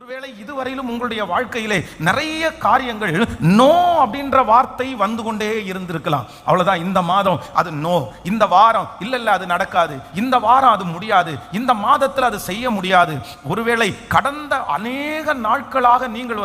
ஒருவேளை இதுவரையிலும் உங்களுடைய வாழ்க்கையிலே நிறைய காரியங்கள் நோ அப்படின்ற வார்த்தை வந்து கொண்டே இருந்திருக்கலாம். அவ்வளவுதான், இந்த மாதம் அது நோ, இந்த வாரம் இல்ல அது நடக்காது, இந்த வாரம் அது முடியாது, இந்த மாதத்தில் அது செய்ய முடியாது. ஒருவேளை கடந்த அநேக நாட்களாக நீங்கள்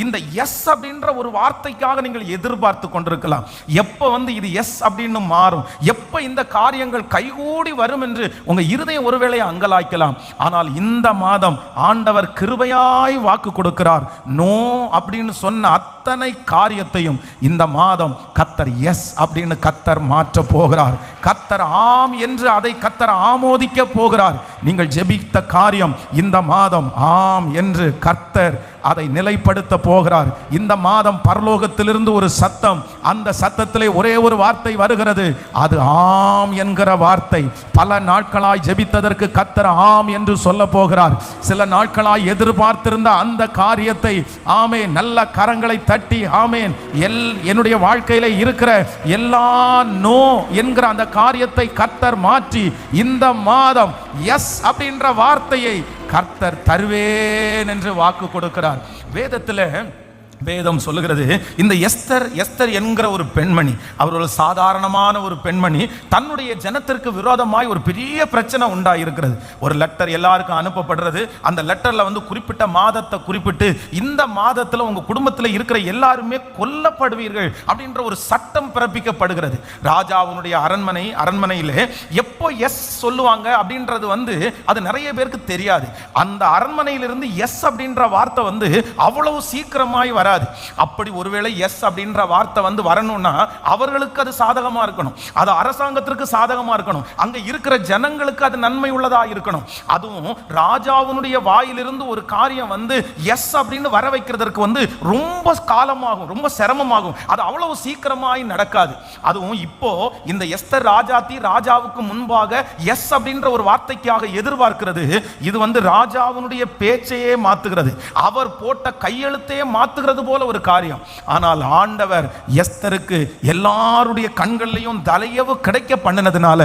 இந்த எஸ் அப்படின்ற ஒரு வார்த்தைக்காக நீங்கள் எதிர்பார்த்து கொண்டிருக்கலாம். எப்ப இது எஸ் அப்படின்னு மாறும், எப்ப இந்த காரியங்கள் கைகூடி வரும் என்று உங்க இருதயம் ஒருவேளை அங்கலாய்க்கலாம். ஆனால் இந்த மாதம் ஆண்டவர் கிருபையாய் வாக்கு கொடுக்கிறார். நோ அப்படின்னு சொன்ன அத்தனை காரியத்தையும் இந்த மாதம் கர்த்தர் எஸ் அப்படின்னு கர்த்தர் மாற்ற போகிறார். கர்த்தர் ஆம் என்று அதை கர்த்தர் ஆமோதிக்க போகிறார். நீங்கள் ஜெபித்த காரியம் இந்த மாதம் ஆம் என்று கர்த்தர் அதை நிலைப்படுத்த போகிறார். இந்த மாதம் பரலோகத்திலிருந்து ஒரு சத்தம், அந்த சத்தத்திலே ஒரே ஒரு வார்த்தை வருகிறது, அது ஆம் என்கிற வார்த்தை. பல நாட்களாய் ஜெபித்ததற்கு கர்த்தர் ஆம் என்று சொல்ல போகிறார். சில நாட்களாய் எதிர்பார்த்திருந்த அந்த காரியத்தை ஆமென் நல்ல கரங்களை தட்டி ஆமென் என்னுடைய வாழ்க்கையில இருக்கிற எல்லா நோ என்கிற அந்த காரியத்தை கர்த்தர் மாற்றி இந்த மாதம் எஸ் அப்படின்ற வார்த்தையை கர்த்தர் தருவேன் என்று வாக்கு கொடுக்கிறார். வேதம் சொல்லுகிறது, இந்த எஸ்தர் என்கிற ஒரு பெண்மணி, அவர் ஒரு சாதாரணமான ஒரு பெண்மணி, தன்னுடைய ஜனத்திற்கு விரோதமாய் ஒரு பெரிய பிரச்சனை உண்டாயிருக்கிறது. ஒரு லெட்டர் எல்லாருக்கும் அனுப்பப்படுறது. அந்த லெட்டர்ல குறிப்பிட்ட மாதத்தை குறிப்பிட்டு, இந்த மாதத்தில் உங்க குடும்பத்தில் இருக்கிற எல்லாருமே கொல்லப்படுவீர்கள் அப்படின்ற ஒரு சட்டம் பிறப்பிக்கப்படுகிறது. ராஜாவுடைய அரண்மனையிலே எப்போ எஸ் சொல்லுவாங்க அப்படின்றது அது நிறைய பேருக்கு தெரியாது. அந்த அரண்மனையிலிருந்து எஸ் அப்படின்ற வார்த்தை அவ்வளவு சீக்கிரமாய் வர. அப்படி ஒருவேளை எஸ் அப்படின்ற வார்த்தை வரணும்னா அவர்களுக்கு அது சாதகமா இருக்கணும், அது அரசாங்கத்திற்கு சாதகமா இருக்கணும், அங்க இருக்கிற ஜனங்களுக்கு அது நன்மை உள்ளதா இருக்கணும். அதுவும் ராஜாவுடைய வாயிலிருந்து ஒரு காரியம் எஸ் அப்படின்னு வர வைக்கிறதுக்கு ரொம்ப காலமாகும், ரொம்ப சிரமமாகும். அது அவ்வளவு சீக்கிரமாய் நடக்காது. அதுவும் இப்போ இந்த எஸ்தர் ராஜாவுக்கு முன்பாக எஸ் அப்படின்ற ஒரு வார்த்தைக்காக எதிர்பார்க்கிறது. இது ராஜாவுடைய பேச்சையே மாத்துகிறது, அவர் போட்ட கையெழுத்தையே மாத்துகிறது போல ஒரு காரியம். ஆனால் ஆண்டவர் எஸ்தருக்கு எல்லாருடைய கண்களையும் தயவு கிடைக்க பண்ணினதுனால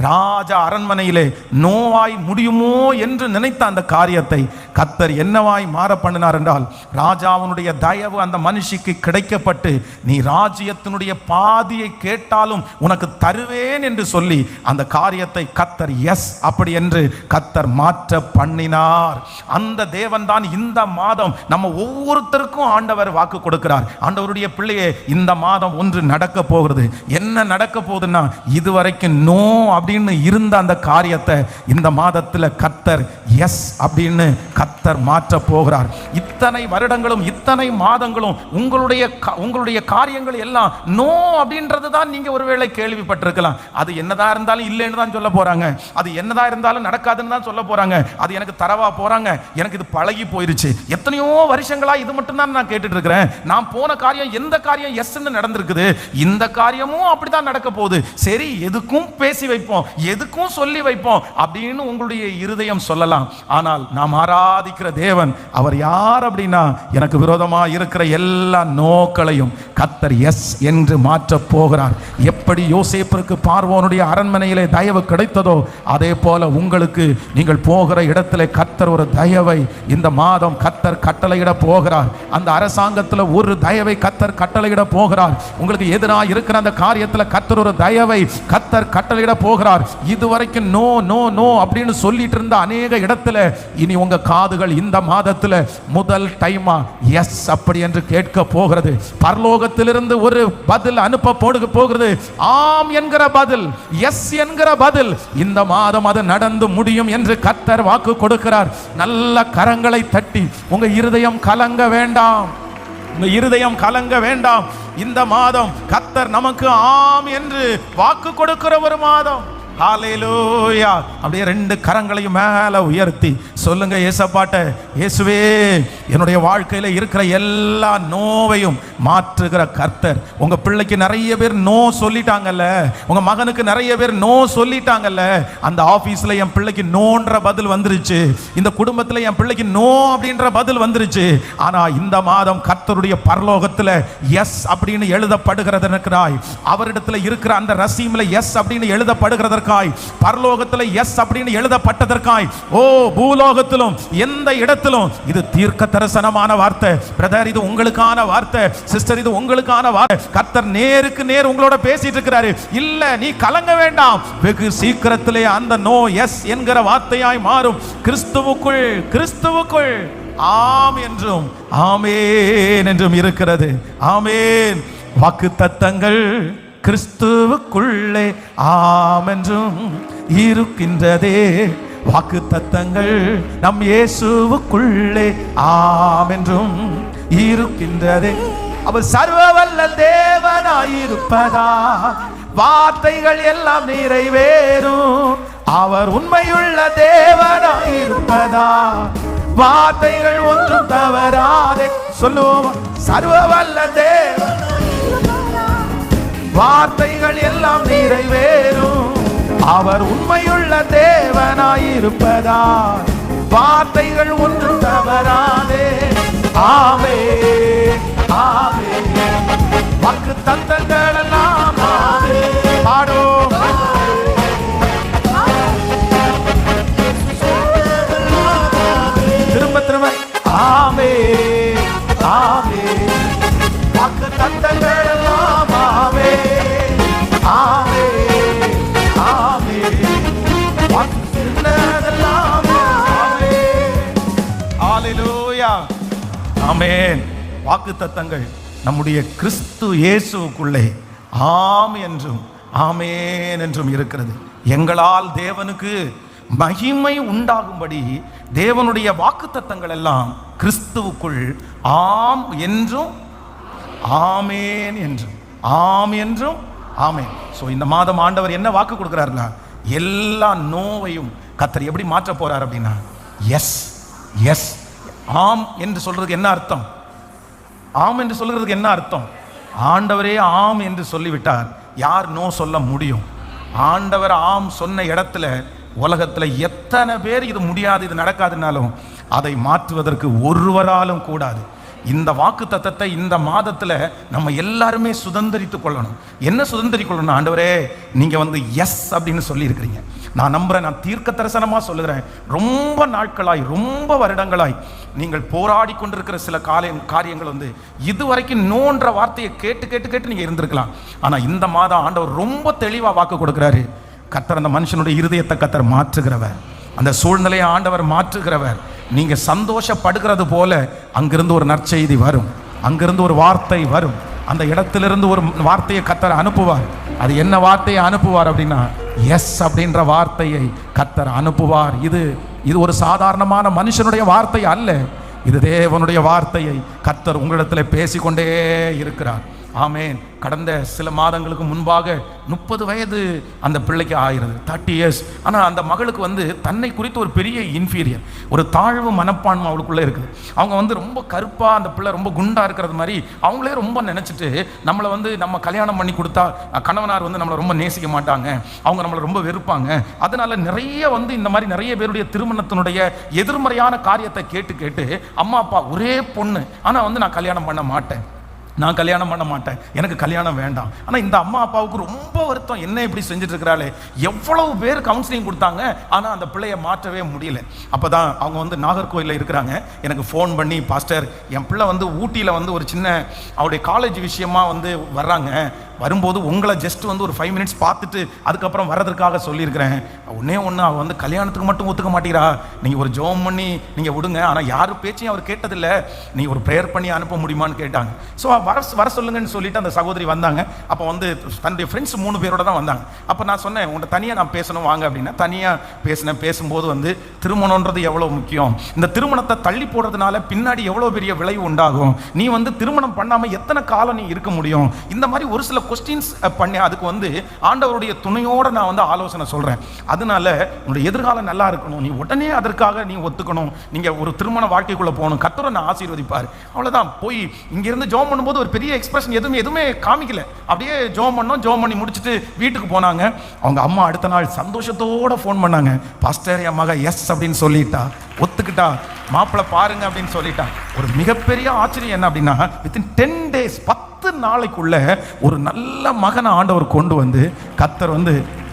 ராஜா அரண்மனையிலே நோவாய் முடியுமோ என்று நினைத்த அந்த காரியத்தை கர்த்தர் என்னவாய் மாற பண்ணினார் என்றால், ராஜாவுடைய தயவு அந்த மனுஷிக்கு கிடைக்கப்பட்டு, நீ ராஜ்யத்தினுடைய பாதியை கேட்டாலும் உனக்கு தருவேன் என்று சொல்லி அந்த காரியத்தை கர்த்தர் எஸ் அப்படி என்று கர்த்தர் மாற்ற பண்ணினார். அந்த தேவன் தான் இந்த மாதம் நம்ம ஒவ்வொருத்தருக்கும் ஆண்டவர் வாக்கு கொடுக்கிறார். ஆண்டவருடைய பிள்ளையே, இந்த மாதம் ஒன்று நடக்க போகிறது. என்ன நடக்க போகுதுன்னா, இதுவரைக்கும் நோ அப்படின்னு இருந்த அந்த காரியத்தை இந்த மாதத்தில் கர்த்தர் எஸ் அப்படின்னு கர்த்தர் மாற்ற போகிறார். இத்தனை வருடங்களும் இத்தனை மாதங்களும் உங்களுடைய காரியங்கள் எல்லாம் நோ அப்படின்றது தான் நீங்க ஒருவேளை கேள்விப்பட்டிருக்கலாம். அது என்னதான் இருந்தாலும் இல்லைன்னு தான் சொல்ல போறாங்க, அது என்னதான் இருந்தாலும் நடக்காதுன்னு தான் சொல்ல போறாங்க, அது எனக்கு தரவா போறாங்க, எனக்கு இது பழகி போயிருச்சு, எத்தனையோ வருஷங்களா இது மட்டும் தான் நான் கேட்டுட்டு இருக்கிறேன், நான் போன காரியம் எந்த காரியம் எஸ்ன்னு நடந்திருக்குது, இந்த காரியமும் அப்படிதான் நடக்க போகுது, சரி எதுக்கும் பேசி வைப்போம், எதுக்கும் சொல்லி வைப்போம் அப்படின்னு உங்களுடைய இருதயம் சொல்லலாம். ஆனால் நாம் ஆராதிக்கிற தேவன் அவர் யார் அப்படின்னா, எனக்கு விரோதமாக இருக்கிற எல்லா நோக்களையும் கர்த்தர் எஸ் என்று மாற்ற போகிறார். எப்படி யோசேப்பிற்கு பார்வோனுடைய அரண்மனையிலே தயவு கிடைத்ததோ அதே போல உங்களுக்கு நீங்கள் போகிற இடத்திலே கர்த்தர் ஒரு தயவை இந்த மாதம் கர்த்தர் கட்டளையிட போகிறார். அந்த அரசாங்கத்தில் ஒரு தயவை கர்த்தர் கட்டளையிட போகிறார். உங்களுக்கு எதிராக இருக்கிற அந்த காரியத்தில் கர்த்தர் ஒரு தயவை கர்த்தர் கட்டளையிட போகிறார். இதுவரைக்கும் நோ நோ நோ அப்படின்னு சொல்லிட்டு இருந்த அநேக இடத்துல இனி உங்க காதுகள் இந்த மாதத்தில் முதல் டைமா எஸ் அப்படி என்று கேட்க போகிறது. பரலோகத்திலிருந்து ஒரு பதில் அனுப்ப போகிறது. ஆம் என்கிற பதில், எஸ் என்கிற பதில். இந்த மாதம் அது நடந்து முடியும் என்று கர்த்தர் வாக்கு கொடுக்கிறார். நல்ல கரங்களை தட்டி உங்க இருதயம் கலங்க வேண்டாம், உங்க இருதயம் கலங்க வேண்டாம். இந்த மாதம் கர்த்தர் நமக்கு ஆம் என்று வாக்கு கொடுக்கிற ஒரு மாதம். ஹல்லேலூயா. அப்படியே ரெண்டு கரங்களையும் மேல உயர்த்தி சொல்லுங்க ஏசப்பாட்ட, இயேசுவே என்னுடைய வாழ்க்கையில இருக்கிற எல்லா நோவையும் மாற்றுகிற கர்த்தர். உங்க பிள்ளைக்கு நிறைய பேர் நோ சொல்லிட்டாங்கல்ல, உங்க மகனுக்கு நிறைய பேர் நோ சொல்லிட்டாங்கல்ல, அந்த ஆபீஸ்ல என் பிள்ளைக்கு நோன்ற பதில் வந்துருச்சு, இந்த குடும்பத்துல என் பிள்ளைக்கு நோ அப்படின்ற பதில் வந்துருச்சு. ஆனா இந்த மாதம் கர்த்தருடைய பரலோகத்துல எஸ் அப்படின்னு எழுதப்படுகிறதற்காய், அவரிடத்துல இருக்கிற அந்த ரசீம்ல எஸ் அப்படின்னு எழுதப்படுகிறதற்காய் பேசுவதற்காய், பரலோகத்தில் எஸ் அப்படின்னு எழுதப்பட்டதற்காய், ஓ பூலோகத்திலும் எந்த இடத்திலும் இது தீர்க்க தரிசனமான வார்த்தை. பிரதர், இது உங்களுக்கான வார்த்தை. சிஸ்டர், இது உங்களுக்கான வார்த்தை. கர்த்தர் நேருக்கு நேர் உங்களோட பேசிட்டு இருக்கிறாரு. இல்ல, நீ கலங்க வேண்டாம். வெகு சீக்கிரத்திலே அந்த நோ எஸ் என்கிற வார்த்தையாய் மாறும். கிறிஸ்துவுக்குள் ஆம் என்றும் ஆமேன் என்றும் இருக்கிறது. ஆமேன். வாக்குத்தத்தங்கள் கிறிஸ்துவுக்குள்ளே ஆம் என்றும் இருக்கின்றதே. வாக்குத்தத்தங்கள் நம் இயேசுவுக்குள்ளே ஆம் என்றும் இருக்கின்றதே. அவர் சர்வவல்ல தேவனாயிருப்பதா வார்த்தைகள் எல்லாம் நிறைவேறும். அவர் உண்மையுள்ள தேவனாயிருப்பதா வார்த்தைகள் ஒன்றும் தவறாதே. சொல்லுவோம், சர்வவல்ல தேவன் வார்த்தைகள் எல்லாம் நிறைவேறும். அவர் உண்மையுள்ள தேவனாயிருப்பதா வார்த்தைகள் ஒன்றும் தவறாதே. ஆமே ஆமே. வாக்கு தத்தங்கள் எல்லாம் பாடும். திரும்ப திரும்ப ஆமே ஆமே. வாக்கு தத்தங்கள் எல்லாம் ஆமே ஆமே ஆமே. வாக்கு சொன்னதெல்லாம் ஆமே. ஹல்லேலூயா. ஆமென். வாக்குத்தத்தங்கள் நம்முடைய கிறிஸ்து இயேசுவுக்குள்ளே ஆம் என்றும் ஆமேன் என்றும் இருக்கிறது. எங்களால் தேவனுக்கு மகிமை உண்டாகும்படி தேவனுடைய வாக்குத்தத்தங்கள் எல்லாம் கிறிஸ்துவுக்குள் ஆம் என்றும் ஆமேன் என்றும் ஆம் என்றும் ஆமேன். ஸோ இந்த மாதம் ஆண்டவர் என்ன வாக்கு கொடுக்கிறாருன்னா, எல்லா நோவையும் கர்த்தர் எப்படி மாற்ற போறார் அப்படின்னா, எஸ் எஸ். ஆம் என்று சொல்றதுக்கு என்ன அர்த்தம்? ஆம் என்று சொல்றதுக்கு என்ன அர்த்தம்? ஆண்டவரே ஆம் என்று சொல்லிவிட்டார், யார் நோ சொல்ல முடியும்? ஆண்டவர் ஆம் சொன்ன இடத்துல உலகத்தில் எத்தனை பேர் இது முடியாது, இது நடக்காதுனாலும் அதை மாற்றுவதற்கு ஒருவராலும் கூடாது. இந்த வாக்கு தத்தத்தை இந்த மாதத்தில் நம்ம எல்லாருமே சுதந்திரித்துக் கொள்ளணும். என்ன சுதந்திரிக் கொள்ளணும்? ஆண்டவரே, நீங்கள் எஸ் அப்படின்னு சொல்லியிருக்கிறீங்க. நான் நம்புகிறேன், நான் தீர்க்க தரிசனமாக சொல்லுகிறேன், ரொம்ப நாட்களாய் ரொம்ப வருடங்களாய் நீங்கள் போராடி கொண்டிருக்கிற சில காரியங்கள் இதுவரைக்கும் நோன்ற வார்த்தையை கேட்டு கேட்டு கேட்டு நீங்கள் இருந்திருக்கலாம். ஆனால் இந்த மாதம் ஆண்டவர் ரொம்ப தெளிவாக வாக்கு கொடுக்குறாரு. கர்த்தர் அந்த மனுஷனுடைய இருதயத்தை கர்த்தர் மாற்றுகிறவர், அந்த சூழ்நிலையை ஆண்டவர் மாற்றுகிறவர். நீங்க சந்தோஷப்படுகிறது போல அங்கிருந்து ஒரு நற்செய்தி வரும், அங்கிருந்து ஒரு வார்த்தை வரும், அந்த இடத்திலிருந்து ஒரு வார்த்தையை கர்த்தர் அனுப்புவார். அது என்ன வார்த்தையை அனுப்புவார் அப்படின்னா, எஸ் அப்படின்ற வார்த்தையை கர்த்தர் அனுப்புவார். இது ஒரு சாதாரணமான மனுஷனுடைய வார்த்தை அல்ல, இது தேவனுடைய வார்த்தையை கர்த்தர் உங்களிடத்தில் பேசிக்கொண்டே இருக்கிறார். ஆமேன். கடந்த சில மாதங்களுக்கு முன்பாக 30 வயது அந்த பிள்ளைக்கு ஆகிறது, 30 இயர்ஸ். ஆனால் அந்த மகளுக்கு தன்னை குறித்து ஒரு பெரிய இன்ஃபீரியர், ஒரு தாழ்வு மனப்பான்மை அவளுக்குள்ளே இருக்குது. அவங்க ரொம்ப கருப்பாக, அந்த பிள்ளை ரொம்ப குண்டாக இருக்கிறது மாதிரி அவங்களே ரொம்ப நினச்சிட்டு நம்மளை நம்ம கல்யாணம் பண்ணி கொடுத்தா கணவனார் நம்மளை ரொம்ப நேசிக்க மாட்டாங்க, அவங்க நம்மளை ரொம்ப வெறுப்பாங்க. அதனால நிறைய இந்த மாதிரி நிறைய பேருடைய திருமணத்தினுடைய எதிர்மறையான காரியத்தை கேட்டு கேட்டு அம்மா அப்பா ஒரே பொண்ணு, ஆனால் நான் கல்யாணம் பண்ண மாட்டேன், நான் கல்யாணம் பண்ண மாட்டேன், எனக்கு கல்யாணம் வேண்டாம். ஆனால் இந்த அம்மா அப்பாவுக்கு ரொம்ப வருத்தம், என்ன இப்படி செஞ்சுட்டு இருக்கிறாளே. எவ்வளவு பேர் கவுன்சிலிங் கொடுத்தாங்க, ஆனால் அந்த பிள்ளையை மாற்றவே முடியல. அப்போ தான் அவங்க நாகர்கோயிலில் இருக்கிறாங்க, எனக்கு ஃபோன் பண்ணி, பாஸ்டர் என் பிள்ளை ஊட்டியில் ஒரு சின்ன அவருடைய காலேஜ் விஷயமா வர்றாங்க, வரும்போது உங்களை ஜஸ்ட் ஒரு 5 மினிட்ஸ் பார்த்துட்டு அதுக்கப்புறம் வர்றதுக்காக சொல்லியிருக்கிறேன். ஒன்று அவள் கல்யாணத்துக்கு மட்டும் ஒத்துக்க மாட்டீரா, நீங்கள் ஒரு ஜோம் பண்ணி நீங்கள் விடுங்க, ஆனால் யாரும் பேச்சையும் அவர் கேட்டதில்லை, நீங்கள் ஒரு ப்ரேயர் பண்ணி அனுப்ப முடியுமான்னு கேட்டாங்க. ஸோ வர சொல்லுங்கன்னு சொல்லிட்டு அந்த சகோதரி வந்தாங்க. அப்போ தன்னுடைய ஃப்ரெண்ட்ஸ் 3 பேரோட தான் வந்தாங்க. அப்போ நான் சொன்னேன், உங்கள்கிட்ட தனியாக நான் பேசணும் வாங்க அப்படின்னா. தனியாக பேசும்போது திருமணன்றது எவ்வளோ முக்கியம், இந்த திருமணத்தை தள்ளி போடுறதுனால பின்னாடி எவ்வளோ பெரிய விளைவு உண்டாகும், நீ திருமணம் பண்ணாமல் எத்தனை காலம் நீ இருக்க முடியும், இந்த மாதிரி ஒரு சில கொஸ்டின்ஸ் பண்ணி அதுக்கு ஆண்டவருடைய துணையோட நான் ஆலோசனை சொல்றேன். அதனால உன்னுடைய எதிர்காலம் நல்லா இருக்கணும், நீ உடனே அதற்காக நீ ஒத்துக்கணும், நீங்க ஒரு திருமண வாழ்க்கைக்குள்ள போகணும், கர்த்தரை நான் ஆசீர்வதிப்பார். அவ்வளவுதான். போய் இங்கிருந்து ஜோம் பண்ணும்போது ஒரு பெரிய எக்ஸ்பிரஷன் எதுவுமே காமிக்கல, அப்படியே ஜோம் பண்ணி முடிச்சுட்டு வீட்டுக்கு போனாங்க. அவங்க அம்மா அடுத்த நாள் சந்தோஷத்தோட ஃபோன் பண்ணாங்க, பாஸ்டர் என் மக எஸ் அப்படின்னு சொல்லிட்டா, ஒத்துக்கிட்டா, மாப்பிள்ளை பாருங்க அப்படின்னு சொல்லிட்டா. ஒரு மிகப்பெரிய ஆச்சரியம் என்ன அப்படின்னா, வித்தின் 10 days 10 நாளைக்குள்ள ஒரு நல்ல மகனை ஆண்டவர் கொண்டு கர்த்தர்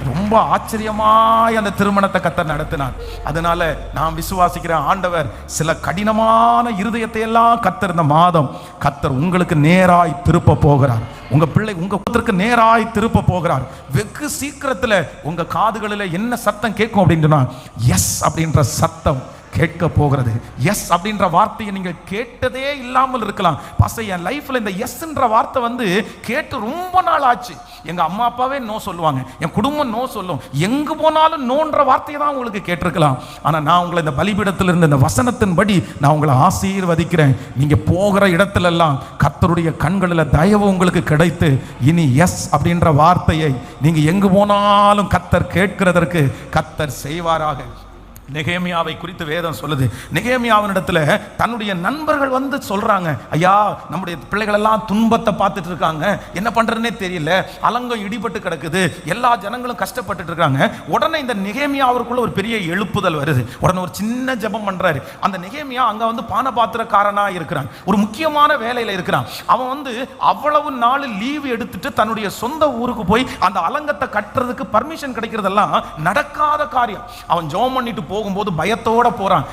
ரொம்ப ஆச்சரியமாய் அந்த திருமணத்தை கர்த்தர் நடத்தினார். அதனால நான் விசுவாசிக்கிற ஆண்டவர் சில கடினமான இருதயத்தை எல்லாம் கர்த்தர் இந்த மாதம் கர்த்தர் உங்களுக்கு நேராய் திருப்ப போகிறார். உங்க பிள்ளை உங்க புத்திற்கு நேராய் திருப்ப போகிறார். வெகு சீக்கிரத்துல உங்க காதுகளில் என்ன சத்தம் கேட்கும் அப்படின்னா எஸ் அப்படின்ற சத்தம் கேட்க போகிறது. எஸ் அப்படின்ற வார்த்தையை நீங்க கேட்டதே இல்லாமல் இருக்கலாம். பாஸ்டர், என் லைஃப்ல இந்த எஸ்ன்ற வார்த்தை வந்து கேட்டு ரொம்ப நாள் ஆச்சு. எங்க அம்மா அப்பாவே நோ சொல்லுவாங்க, என் குடும்பம் நோ சொல்லும், எங்கு போனாலும் நோன்ற வார்த்தையை தான் உங்களுக்கு கேட்டிருக்கலாம். ஆனா நான் உங்களை இந்த பலிபீடத்தில் இருந்த இந்த வசனத்தின்படி நான் உங்களை ஆசீர்வதிக்கிறேன். நீங்க போகிற இடத்துல எல்லாம் கர்த்தருடைய கண்களில் தயவு உங்களுக்கு கிடைத்து இனி எஸ் அப்படின்ற வார்த்தையை நீங்க எங்கு போனாலும் கர்த்தர் கேட்கிறதற்கு கர்த்தர் செய்வாராக. நெகேமியாவை குறித்து வேதம் சொல்லுது. நெகேமியாவினிடத்துல தன்னுடைய நண்பர்கள் வந்து சொல்றாங்க, ஐயா நம்முடைய பிள்ளைகள் எல்லாம் துன்பத்தை பார்த்துட்டு இருக்காங்க, என்ன பண்றதுன்னே தெரியல, அலங்கம் இடிபட்டு கிடக்குது, எல்லா ஜனங்களும் கஷ்டப்பட்டு இருக்காங்க. உடனே இந்த நெகேமியாவுக்குள்ள ஒரு பெரிய எழுப்புதல் வருது. உடனே ஒரு சின்ன ஜெபம் பண்றாரு. அந்த நெகேமியா அங்க வந்து பானபாத்திரக்காரனா இருக்கிறான், ஒரு முக்கியமான வேலையில இருக்கிறான். அவன் வந்து அவ்வளவு நாள் லீவு எடுத்துட்டு தன்னுடைய சொந்த ஊருக்கு போய் அந்த அலங்கத்தை கட்டுறதுக்கு பர்மிஷன் கிடைக்கிறதெல்லாம் நடக்காத காரியம். அவன் ஜெபம் பண்ணிட்டு போகும்போது பயத்தோட போறான்.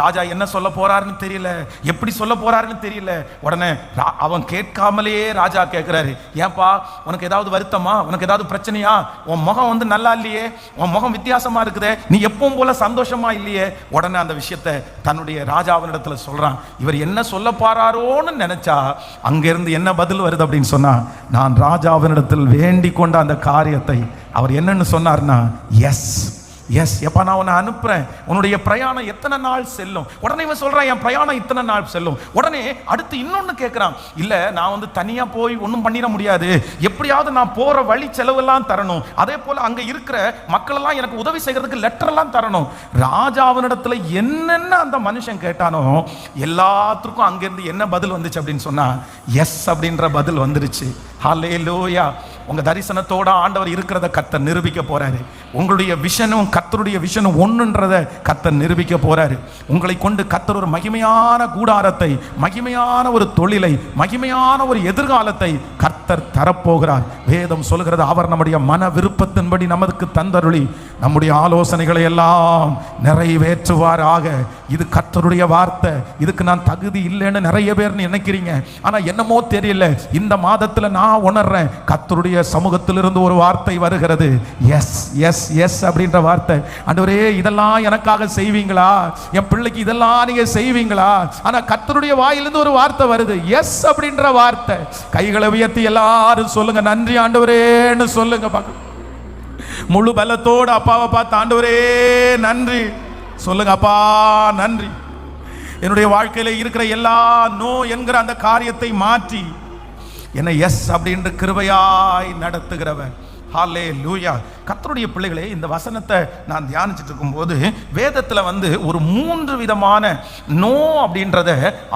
ராஜா என்ன சொல்ல போறாருன்னு தெரியல, எப்படி சொல்ல போறாருன்னு தெரியல. உடனே அவன் கேட்காமலேயே ராஜா கேட்கிறாரு, ஏன்பா உனக்கு ஏதாவது வருத்தமா, உனக்கு ஏதாவது பிரச்சனையா, உன் முகம் வந்து நல்லா இல்லையே, உன் முகம் வித்தியாசமா இருக்குதே, நீ எப்பவும் போல சந்தோஷமா இல்லையே. உடனே அந்த விஷயத்தை தன்னுடைய ராஜாவினிடத்துல சொல்றான். இவர் என்ன சொல்ல போறாரோன்னு நினைச்சா அங்கிருந்து என்ன பதில் வருது அப்படின்னு சொன்னா, நான் ராஜாவினிடத்தில் வேண்டிக் கொண்ட அந்த காரியத்தை அவர் என்னன்னு சொன்னார்னா எஸ் எஸ், எப்பா நான் உன்னை அனுப்புறேன், உன்னுடைய பிரயாணம் எத்தனை நாள் செல்லும். உடனே இவன் சொல்றான், என் பிரயாணம் இத்தனை நாள் செல்லும். உடனே அடுத்து இன்னொன்னு கேட்கிறான், இல்ல நான் வந்து தனியா போய் ஒன்றும் பண்ணிட முடியாது, எப்படியாவது நான் போற வழி செலவெல்லாம் தரணும், அதே போல அங்க இருக்கிற மக்கள் எல்லாம் எனக்கு உதவி செய்யறதுக்கு லெட்டர் எல்லாம் தரணும். ராஜாவினிடத்துல என்னென்ன அந்த மனுஷன் கேட்டானோ எல்லாத்துக்கும் அங்கிருந்து என்ன பதில் வந்துச்சு அப்படின்னு சொன்னா எஸ் அப்படின்ற பதில் வந்துருச்சு. ஹல்லேலூயா. உங்க தரிசனத்தோட ஆண்டவர் இருக்கிறத கர்த்தர் நிரூபிக்க போறாரு. உங்களுடைய விஷனும் கர்த்தருடைய விஷனும் ஒன்றுன்றத கர்த்தர் நிரூபிக்க போறாரு. உங்களை கொண்டு கர்த்தர் ஒரு மகிமையான கூடாரத்தை, மகிமையான ஒரு தொழிலை, மகிமையான ஒரு எதிர்காலத்தை கர்த்தர் தரப்போகிறார். வேதம் சொல்கிறது, அவர் நம்முடைய மன விருப்பத்தின்படி நமக்கு தந்தருளி நம்முடைய ஆலோசனைகளை எல்லாம் நிறைவேற்றுவாராக. இது கர்த்தருடைய வார்த்தை. இதுக்கு நான் தகுதி இல்லைன்னு நிறைய பேர் நினைக்கிறீங்க. ஆனா என்னமோ தெரியல, இந்த மாதத்துல நான் உணர்றேன் கர்த்தருடைய சமூகத்திலிருந்து ஒரு வார்த்தை வருகிறது. எஸ் எஸ் எஸ் அப்படின்ற வார்த்தை. ஆண்டவரே இதெல்லாம் எனக்காக செய்வீங்களா, என் பிள்ளைக்கு இதெல்லாம் நீங்க செய்வீங்களா? ஆனா கர்த்தருடைய வாயிலிருந்து ஒரு வார்த்தை வருது, எஸ் அப்படின்ற வார்த்தை. கைகளை உயர்த்தி எல்லாரும் சொல்லுங்க, நன்றி ஆண்டவரேன்னு சொல்லுங்க பார்க்க. முழு பலத்தோடு அப்பாவை பார்த்து ஆண்டவரே நன்றி சொல்லுங்க. அப்பா நன்றி, என்னுடைய வாழ்க்கையில இருக்கிற எல்லா நோ என்கிற அந்த காரியத்தை மாற்றி என்னை எஸ் அப்படின்ற கிருபையாய் நடத்துகிறவன். ஹல்லேலூயா. கர்த்தருடைய பிள்ளைகளே, இந்த வசனத்தை நான் தியானிச்சுட்டு இருக்கும்போது வேதத்தில் வந்து ஒரு 3 விதமான நோ அப்படின்றத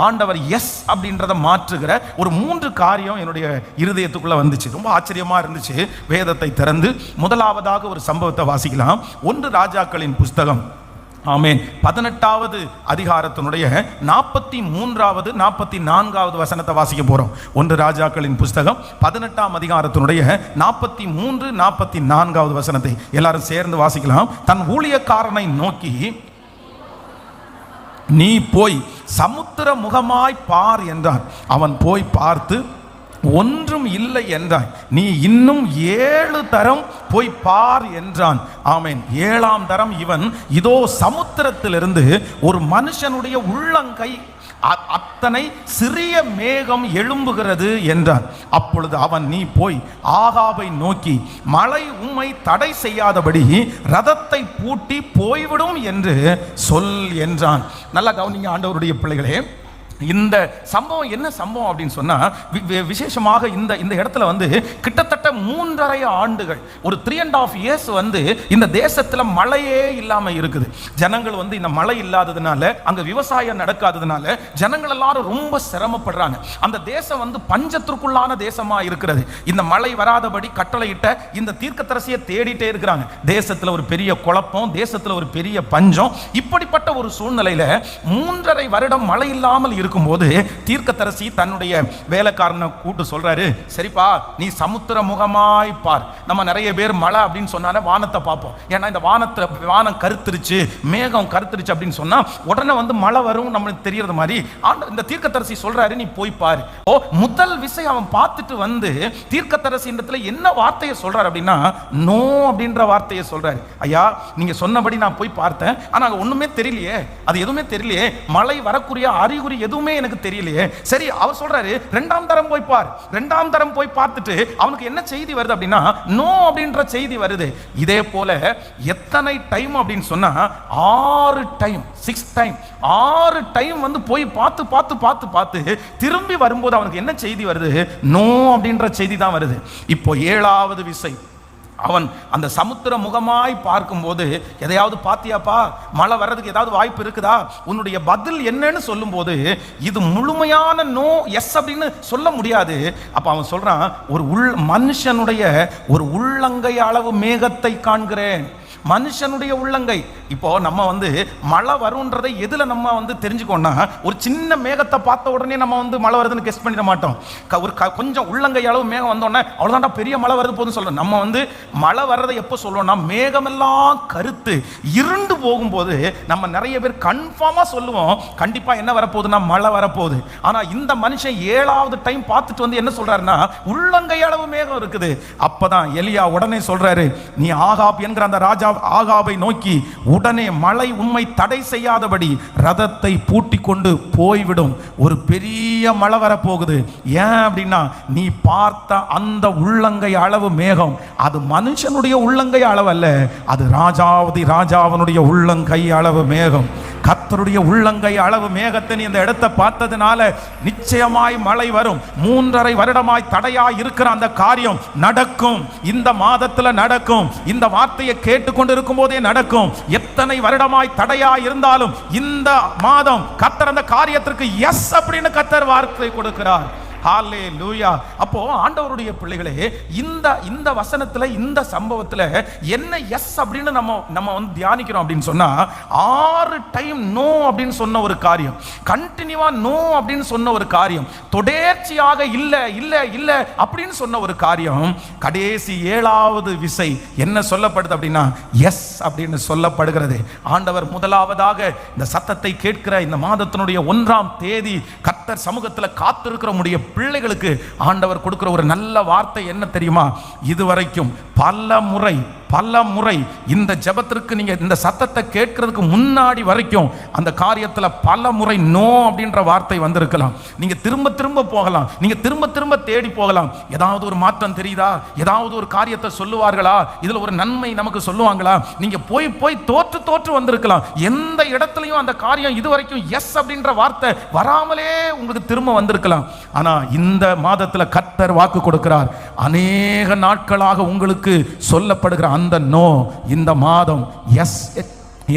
ஆண்டவர் எஸ் அப்படின்றத மாற்றுகிற ஒரு 3 காரியம் என்னுடைய இருதயத்துக்குள்ள வந்துச்சு. ரொம்ப ஆச்சரியமா இருந்துச்சு. வேதத்தை திறந்து முதலாவதாக ஒரு சம்பவத்தை வாசிக்கலாம். 1 ராஜாக்களின் புஸ்தகம், ஆமென், 18வது அதிகாரத்தினுடைய 43வது 44வது வசனத்தை வாசிக்க போறோம். 1 ராஜாக்களின் புஸ்தகம் 18ஆம் அதிகாரத்தினுடைய 43 44வது வசனத்தை எல்லாரும் சேர்ந்து வாசிக்கலாம். தன் ஊழியக்காரனை நோக்கி, நீ போய் சமுத்திர முகமாய் பார் என்றான். அவன் போய் பார்த்து ஒன்றும் இல்லை என்றான். நீ இன்னும் 7 தரம் போய் பார் என்றான். ஆமென். 7ஆம் தரம் இவன் இதோ சமுத்திரத்திலிருந்து ஒரு மனுஷனுடைய உள்ளங்கை அத்தனை சிறிய மேகம் எழும்புகிறது என்றான். அப்பொழுது அவன், நீ போய் ஆகாபை நோக்கி, மழை உம்மை தடை செய்யாதபடி ரதத்தை பூட்டி போய்விடும் என்று சொல் என்றான். நல்லா கவனிங்க ஆண்டவருடைய பிள்ளைகளே. இந்த சம்பவம் என்ன சம்பவம் அப்படின்னு சொன்னா, விசேஷமாக இந்த இடத்துல வந்து கிட்டத்தட்ட 3.5 ஆண்டுகள், ஒரு 3.5 years வந்து இந்த தேசத்துல மழையே இல்லாம இருக்குது. ஜனங்கள் வந்து இந்த மழை இல்லாததுனால, அங்க விவசாயம் நடக்காததுனால ஜனங்கள் எல்லாரும் ரொம்ப சிரமப்படுறாங்க. அந்த தேசம் வந்து பஞ்சத்திற்குள்ளான தேசமா இருக்கிறது. இந்த மழை வராதபடி கட்டளையிட்ட இந்த தீர்க்கதரிசியை தேடிட்டே இருக்கிறாங்க. தேசத்துல ஒரு பெரிய குழப்பம், தேசத்துல ஒரு பெரிய பஞ்சம். இப்படிப்பட்ட ஒரு சூழ்நிலையில 3.5 வருடம் மழை இல்லாமல் இருக்கும்போது தீர்க்கதரிசி தன்னுடைய வேலைக்காரனை கூட்டு சொல்றாரு, சரிப்பா நீ சமுத்திர முகமாய் பார். நம்ம நிறைய பேர் மழை அப்படின்னு சொன்னாலே வானத்தை பார்ப்போம். ஏன்னா இந்த வானம் கருத்துருச்சு, மேகம் கருத்துருச்சு அப்படின்னு சொன்னா உடனே மழை வரும் நம்மளுக்கு தெரியறது மாதிரி இந்த தீர்க்கதரிசி சொல்றாரு, நீ போய் பாரு. முதல் விஷயம் அவன் பார்த்துட்டு தீர்க்கதரிசி இடத்துல என்ன வார்த்தையை சொல்றாரு அப்படின்னா, நோ அப்படின்ற வார்த்தையை சொல்றாரு. ஐயா நீங்க சொன்னபடி நான் போய் பார்த்தேன், ஆனா ஒண்ணுமே தெரியலையே, அது எதுவுமே தெரியலையே, மழை வரக்கூடிய அறிகுறி எதுவுமே எனக்கு தெரியலையே. சரி அவர் சொல்றாரு, ரெண்டாம் தரம் போய் பார். ரெண்டாம் தரம் போய் பார்த்துட்டு அவனுக்கு என்ன செய்தி வருது அப்படின்னா, நோ அப்படின்ற செய்தி வருது. இதே போல எத்தனை டைம் அப்படின்னு சொன்னா 6 டைம் 6 டைம் 6 டைம் போய் பார்த்து பார்த்து பார்த்து பார்த்து திரும்பி வரும்போது அவனுக்கு என்ன செய்தி வருது, நோ அப்படின்ற செய்தி தான் வருது. இப்போ 7வது விசை அவன் அந்த சமுத்திர முகமாய் பார்க்கும்போது, எதையாவது பாத்தியாப்பா, மழை வர்றதுக்கு ஏதாவது வாய்ப்பு இருக்குதா, உன்னுடைய பதில் என்னன்னு சொல்லும்போது இது முழுமையான நோ எஸ் அப்படின்னு சொல்ல முடியாது. அப்ப அவன் சொல்றான், ஒரு மனுஷனுடைய ஒரு உள்ளங்கை அளவு மேகத்தை காண்கிறேன். மனுஷனுடைய உள்ளங்கை. இப்போ நம்ம மழை வரும்ன்றதை எதுல நம்ம தெரிஞ்சுக்கோன்னா, ஒரு சின்ன மேகத்தை பார்த்த உடனே நம்ம மழை வருதுன்னு கெஸ் பண்ணிட மாட்டோம். ஒரு கொஞ்சம் உள்ளங்கை அளவு மேகம் வந்தோடனே அவ்வளோதான்டா பெரிய மழை வருது போதுன்னு சொல்றோம். நம்ம மழை வர்றதை எப்போ சொல்லுவோம்னா, மேகமெல்லாம் கருத்து இருண்டு போகும்போது நம்ம நிறைய பேர் கன்ஃபார்மா சொல்லுவோம், கண்டிப்பா என்ன வரப்போகுதுன்னா மழை வரப்போகுது. ஆனா இந்த மனுஷன் 7வது டைம் பார்த்துட்டு என்ன சொல்றாருன்னா, உள்ளங்கை அளவு மேகம் இருக்குது. அப்பதான் எலியா உடனே சொல்றாரு, நீ ஆகாப் என்கிற அந்த ராஜா ஆகாபை நோக்கி, உடனே மழை உண்மை தடை செய்யாதபடி ரதத்தை பூட்டி கொண்டு போய்விடும், ஒரு பெரிய மழை வரப்போகுது. ஏன் அப்படின்னா, நீ பார்த்த அந்த உள்ளங்கை அளவு மேகம் அது மனுஷனுடைய உள்ளங்கை அளவு அல்ல, அது ராஜாவனுடைய உள்ளங்கை அளவு மேகம். கர்த்தருடைய உள்ளங்கை அளவு மேகத்தை நீ இந்த இடத்தை பார்த்ததுனால நிச்சயமாய் மழை வரும். 3.5 வருடமாய் தடையாய் இருக்கிற அந்த காரியம் நடக்கும், இந்த மாதத்துல நடக்கும். இந்த வார்த்தையை கேட்டுக்கொண்டு இருக்கும் போதே நடக்கும். எத்தனை வருடமாய் தடையாய் இருந்தாலும் இந்த மாதம் கர்த்தர் அந்த காரியத்திற்கு எஸ் அப்படின்னு கர்த்தர் வார்த்தை கொடுக்கிறார். ஹல்லேலூயா. அப்போ ஆண்டவருடைய பிள்ளைகளே, இந்த வசனத்துல இந்த சம்பவத்துல என்ன எஸ் அப்படின்னு நம்ம தியானிக்கிறோம் அப்படின்னு சொன்னா, 6 டைம் நோ அப்படின்னு சொன்ன ஒரு காரியம், கண்டினியூவா நோ அப்படின்னு சொன்ன ஒரு காரியம், தொடர்ச்சியாக இல்ல இல்ல இல்ல அப்படின்னு சொன்ன ஒரு காரியம், கடைசி 7வது விசை என்ன சொல்லப்படுது அப்படின்னா எஸ் அப்படின்னு சொல்லப்படுகிறது. ஆண்டவர் முதலாவதாக இந்த சத்தத்தை கேட்கிற இந்த மாதத்தினுடைய 1ஆம் தேதி கர்த்தர் சமூகத்துல காத்திருக்கிற முடிய பிள்ளைகளுக்கு ஆண்டவர் கொடுக்கிற ஒரு நல்ல வார்த்தை என்ன தெரியுமா, இதுவரைக்கும் பல முறை இந்த ஜெபத்திற்கு நீங்க இந்த சத்தத்தை கேட்கிறதுக்கு முன்னாடி வரைக்கும் அந்த காரியத்துல பல முறை நோ அப்படின்ற வார்த்தை வந்திருக்கலாம். நீங்க திரும்ப திரும்ப போகலாம், நீங்க திரும்ப திரும்ப தேடி போகலாம். ஏதாவது ஒரு மாற்றம் தெரியுதா, ஏதாவது ஒரு காரியத்தை சொல்லுவார்களா, இதுல ஒரு நன்மை நமக்கு சொல்லுவாங்களா, நீங்க போய் போய் தோற்று வந்திருக்கலாம். எந்த இடத்துலையும் அந்த காரியம் இதுவரைக்கும் எஸ் அப்படின்ற வார்த்தை வராமலே உங்களுக்கு திரும்ப வந்திருக்கலாம். ஆனா இந்த மாதத்துல கர்த்தர் வாக்கு கொடுக்கிறார், அநேக நாட்களாக உங்களுக்கு சொல்லப்படுகிற அந்த நோ இந்த மாதம் எஸ்